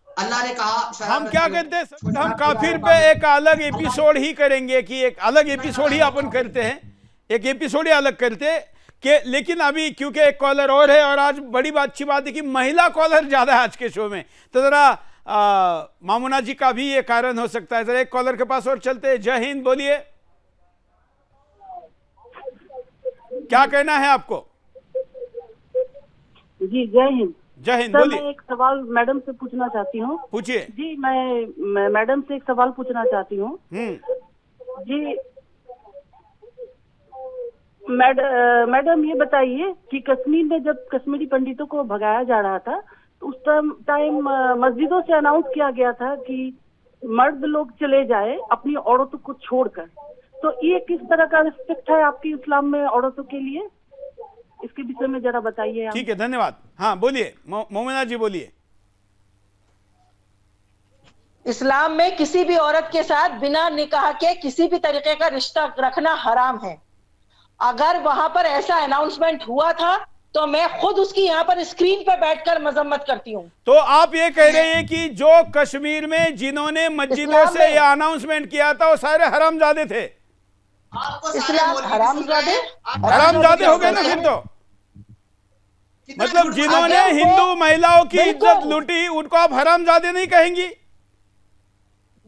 अल्लाह ने कहा हम क्या करते हैं, हम काफिर पे एक अलग एपिसोड ही करेंगे, कि एक अलग एपिसोड ही अपन करते हैं, एक एपिसोड ही अलग करते हैं कि। लेकिन अभी क्योंकि एक कॉलर और है, और आज बड़ी अच्छी बात है कि महिला कॉलर ज्यादा है आज के शो में, तो जरा मामुना जी का भी ये कारण हो सकता है। जरा एक कॉलर के पास और चलते हैं। जय हिंद, बोलिए, क्या कहना है आपको? जी जय हिंद। जय हिंद, सर बोलिए। मैं एक सवाल मैडम से पूछना चाहती हूँ। पूछिए। जी मैं मैडम से एक सवाल पूछना चाहती हूँ। जी मैडम ये बताइए कि कश्मीर में जब कश्मीरी पंडितों को भगाया जा रहा था, तो उस टाइम मस्जिदों से अनाउंस किया गया था कि मर्द लोग चले जाए अपनी औरतों को छोड़कर। तो ये किस तरह का रिस्पेक्ट है आपकी इस्लाम में औरतों के लिए? इसके विषय में जरा बताइए। ठीक है, धन्यवाद। हाँ बोलिए मोमिना जी, बोलिए। इस्लाम में किसी भी औरत के साथ बिना निकाह के किसी भी तरीके का रिश्ता रखना हराम है। अगर वहां पर ऐसा अनाउंसमेंट हुआ था तो मैं खुद उसकी यहाँ पर स्क्रीन पर बैठकर मजम्मत करती हूँ। तो आप ये कह रहे हैं कि जो कश्मीर में जिन्होंने मस्जिदों से ये अनाउंसमेंट किया था वो सारे हरामजादे थे? इस्लाम हरामजादे हो गए ना फिर तो। मतलब जिन्होंने हिंदू महिलाओं की इज्जत लूटी उनको आप हरामजादे नहीं कहेंगी?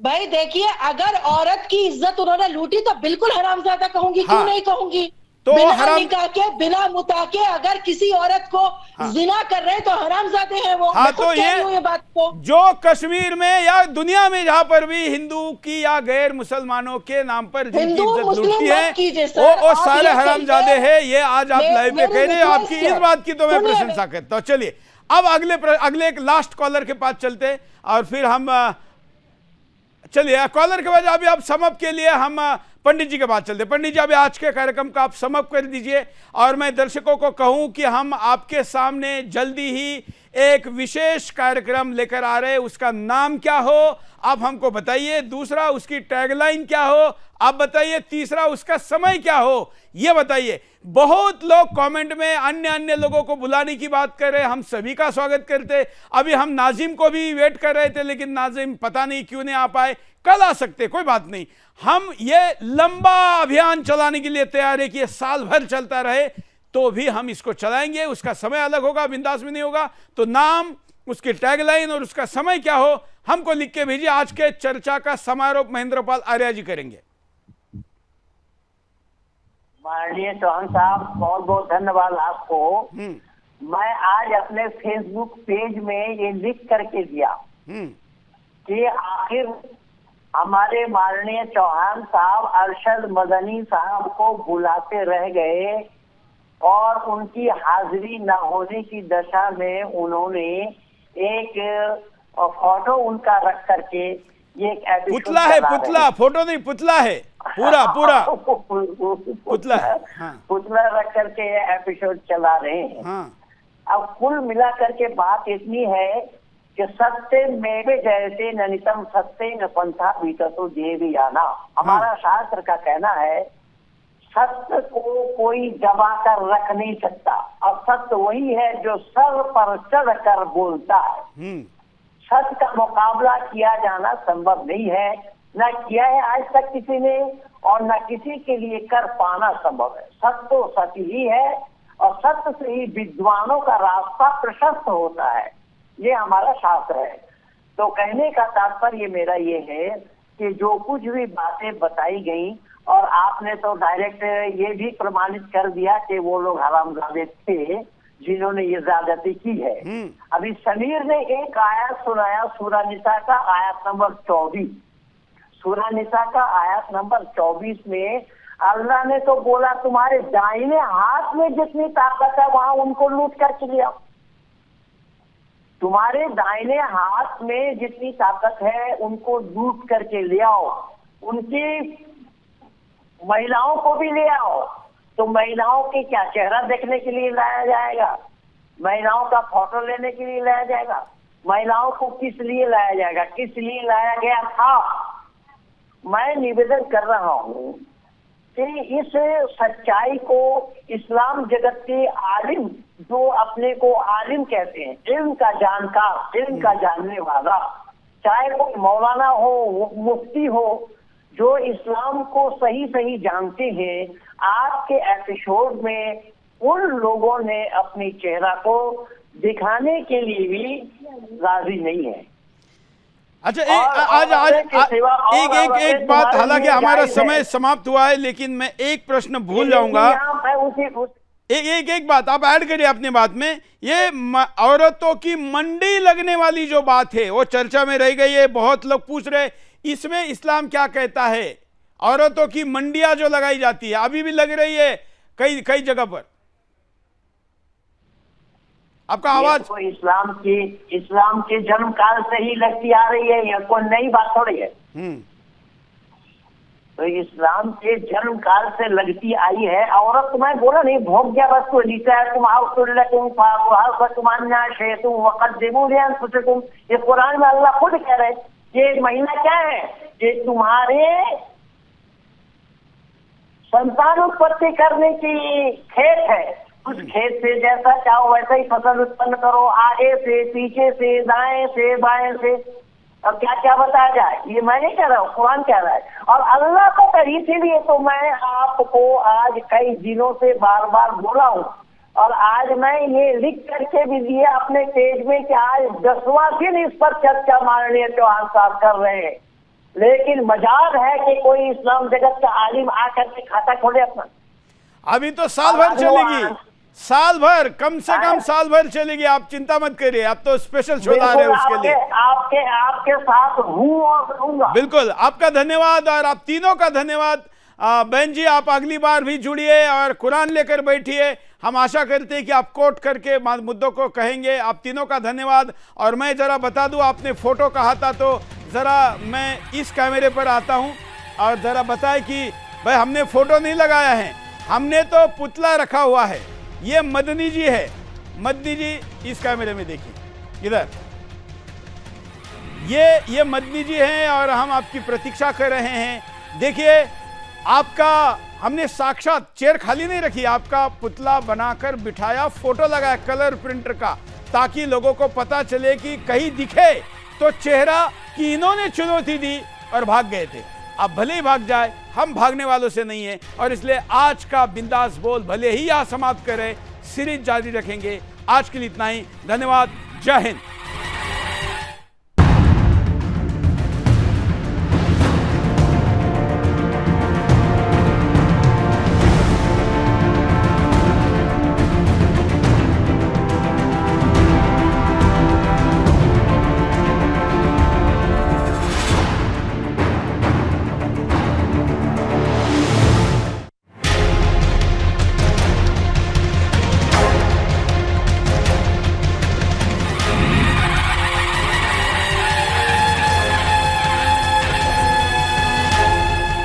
भाई देखिए, अगर औरत की इज्जत उन्होंने लूटी तो बिल्कुल हरामजादा कहूंगी। क्यों नहीं कहूंगी? तो बिना हराम निकाह के, बिना मुता के अगर किसी औरत को जिना कर रहे हैं तो हरामजादे हैं वो। हाँ, मैं खुद तो कह रही हूँ ये बात को। जो कश्मीर में या दुनिया में जहां पर भी हिंदू की या गैर मुसलमानों के नाम पर जिनकी हिंदू इज्जत मुस्लिम लूटती मत है कीजिए सर, वो आप सारे ये हरामजादे कहिए। हैं। ये आज आप लाइव पे कह रहे हैं, आपकी मेरी इस बात की तो मैं सुनिए, प्रशंसा करता हूं। चलिए अब अगले एक लास्ट कॉलर के पास चलते हैं और फिर हम चलिए कॉलर के बाद अभी आप समअप के लिए हम पंडित जी के पास चलते हैं। पंडित जी अभी आज के कार्यक्रम का आप समअप कर दीजिए और मैं दर्शकों को कहूं कि हम आपके सामने जल्दी ही एक विशेष कार्यक्रम लेकर आ रहे हैं। उसका नाम क्या हो आप हमको बताइए, दूसरा उसकी टैगलाइन क्या हो आप बताइए, तीसरा उसका समय क्या हो ये बताइए। बहुत लोग कमेंट में अन्य लोगों को बुलाने की बात कर रहे हैं, हम सभी का स्वागत करते। अभी हम नाजिम को भी वेट कर रहे थे लेकिन नाजिम पता नहीं क्यों नहीं आ पाए, कल आ सकते, कोई बात नहीं। हम ये लंबा अभियान चलाने के लिए तैयार है कि ये साल भर चलता रहे, तो भी हम इसको चलाएंगे। उसका समय अलग होगा, बिंदास में नहीं होगा। तो नाम, उसकी टैगलाइन और उसका समय क्या हो हमको लिख के भेजिए। आज के चर्चा का समारोह महेंद्रपाल आर्या जी करेंगे। माननीय चौहान साहब, बहुत बहुत धन्यवाद आपको। मैं आज अपने फेसबुक पेज में ये लिख करके दिया कि आखिर हमारे माननीय चौहान साहब अरशद मदनी साहब को बुलाते रह गए और उनकी हाजिरी न होने की दशा में उन्होंने एक फोटो उनका रख करके ये एक एपिसोड पुतला है, पुतला, फोटो नहीं पुतला है, पूरा पुतला है। हाँ। पुतला रख करके ये एपिसोड चला रहे हैं। हाँ। अब कुल मिला करके बात इतनी है कि सत्य में जैसे ननितम सत्य न पंथा बीततो देवी आना। हमारा शास्त्र का कहना है सत्य को कोई दबा कर रख नहीं सकता और सत्य वही है जो सर पर चढ़ कर बोलता है। सत्य का मुकाबला किया जाना संभव नहीं है, न किया है आज तक किसी ने और न किसी के लिए कर पाना संभव है। सत्य तो सत्य ही है और सत्य से ही विद्वानों का रास्ता प्रशस्त होता है, ये हमारा शास्त्र है। तो कहने का तात्पर्य मेरा ये है कि जो कुछ भी बातें बताई गई और आपने तो डायरेक्ट ये भी प्रमाणित कर दिया कि वो लोग हरामजादे थे जिन्होंने ये ज्यादती की है। अभी समीर ने एक आयत सुनाया सूरा निसा का आयत नंबर 24। सूरा निसा का आयत नंबर 24 में अल्लाह ने तो बोला तुम्हारे दाहिने हाथ में जितनी ताकत है वहां उनको लूट कर लिया। तुम्हारे दाहिने हाथ में जितनी ताकत है उनको लूट करके ले आओ, उनकी महिलाओं को भी ले आओ। तो महिलाओं के क्या चेहरा देखने के लिए लाया जाएगा, महिलाओं का फोटो लेने के लिए लाया जाएगा, महिलाओं को किस लिए लाया जाएगा, किस लिए लाया गया था। मैं निवेदन कर रहा हूँ कि इस सच्चाई को इस्लाम जगत के आलिम जो अपने को आलिम कहते हैं, इल्म का जानकार, इल्म का जानने वाला, चाहे वो मौलाना हो मुफ्ती हो, जो इस्लाम को सही सही जानते हैं, आज के एपिसोड में उन लोगों ने अपनी चेहरा को दिखाने के लिए भी राजी नहीं है। अच्छा एक बात, हालांकि हमारा समय समाप्त हुआ है लेकिन मैं एक प्रश्न भूल जाऊंगा। एक बात आप ऐड करिए अपनी बात में। ये औरतों की मंडी लगने वाली जो बात है वो चर्चा में रह गई है, बहुत लोग पूछ रहे इसमें इस्लाम क्या कहता है। औरतों की मंडियां जो लगाई जाती है अभी भी लग रही है कई जगह पर। आपका आवाज तो इस्लाम के जन्म काल से ही लगती आ रही है, यह कोई नई बात थोड़ी है। तो इस्लाम के जन्म काल से लगती आई है। औरत तो मैं बोला नहीं, भोग्य वस्तु तुम, ये कुरान में अल्लाह खुद कह रहे हैं। ये महिला क्या है, ये तुम्हारे संतान उत्पत्ति करने की खेत है। उस खेत से जैसा चाहो वैसा ही फसल उत्पन्न करो, आगे से, पीछे से, दाएं से, बाएं से। अब क्या क्या बताया जाए, ये मैं नहीं कह रहा हूँ, कुरान कह रहा है। और अल्लाह को कर, इसीलिए तो मैं आपको आज कई दिनों से बार बार बोला हूँ और आज मैं ये लिख करके भी दिया अपने पेज में कि आज 10वां दिन इस पर चर्चा माननीय चौहान साहब कर रहे हैं। लेकिन मजाल है कि कोई इस्लाम जगत का आलिम आकर के खाता खोले अपना। अभी तो साल भर चलेगी, साल भर, कम से कम साल भर चलेगी, आप चिंता मत करिए। आप तो स्पेशल शो ला रहे हैं उसके लिए। आपके साथ हूँ और रहूंगा। बिल्कुल, आपका धन्यवाद और आप तीनों का धन्यवाद। बहन जी, आप अगली बार भी जुड़िए और कुरान लेकर बैठिए। हम आशा करते हैं कि आप कोट करके मुद्दों को कहेंगे। आप तीनों का धन्यवाद। और मैं जरा बता दूं, आपने फोटो कहा था, तो जरा मैं इस कैमरे पर आता हूं और जरा बताएं कि भाई हमने फोटो नहीं लगाया है, हमने तो पुतला रखा हुआ है। ये मदनी जी है, मदनी जी इस कैमरे में देखिए, इधर ये मदनी जी हैं और हम आपकी प्रतीक्षा कर रहे हैं। देखिए, आपका हमने साक्षात चेयर खाली नहीं रखी, आपका पुतला बनाकर बिठाया, फोटो लगाया कलर प्रिंटर का, ताकि लोगों को पता चले कि कहीं दिखे तो चेहरा कि इन्होंने चुनौती दी और भाग गए थे। अब भले ही भाग जाए, हम भागने वालों से नहीं है। और इसलिए आज का बिंदास बोल भले ही यहाँ समाप्त करें, सीरीज जारी रखेंगे। आज के लिए इतना ही, धन्यवाद, जय हिंद।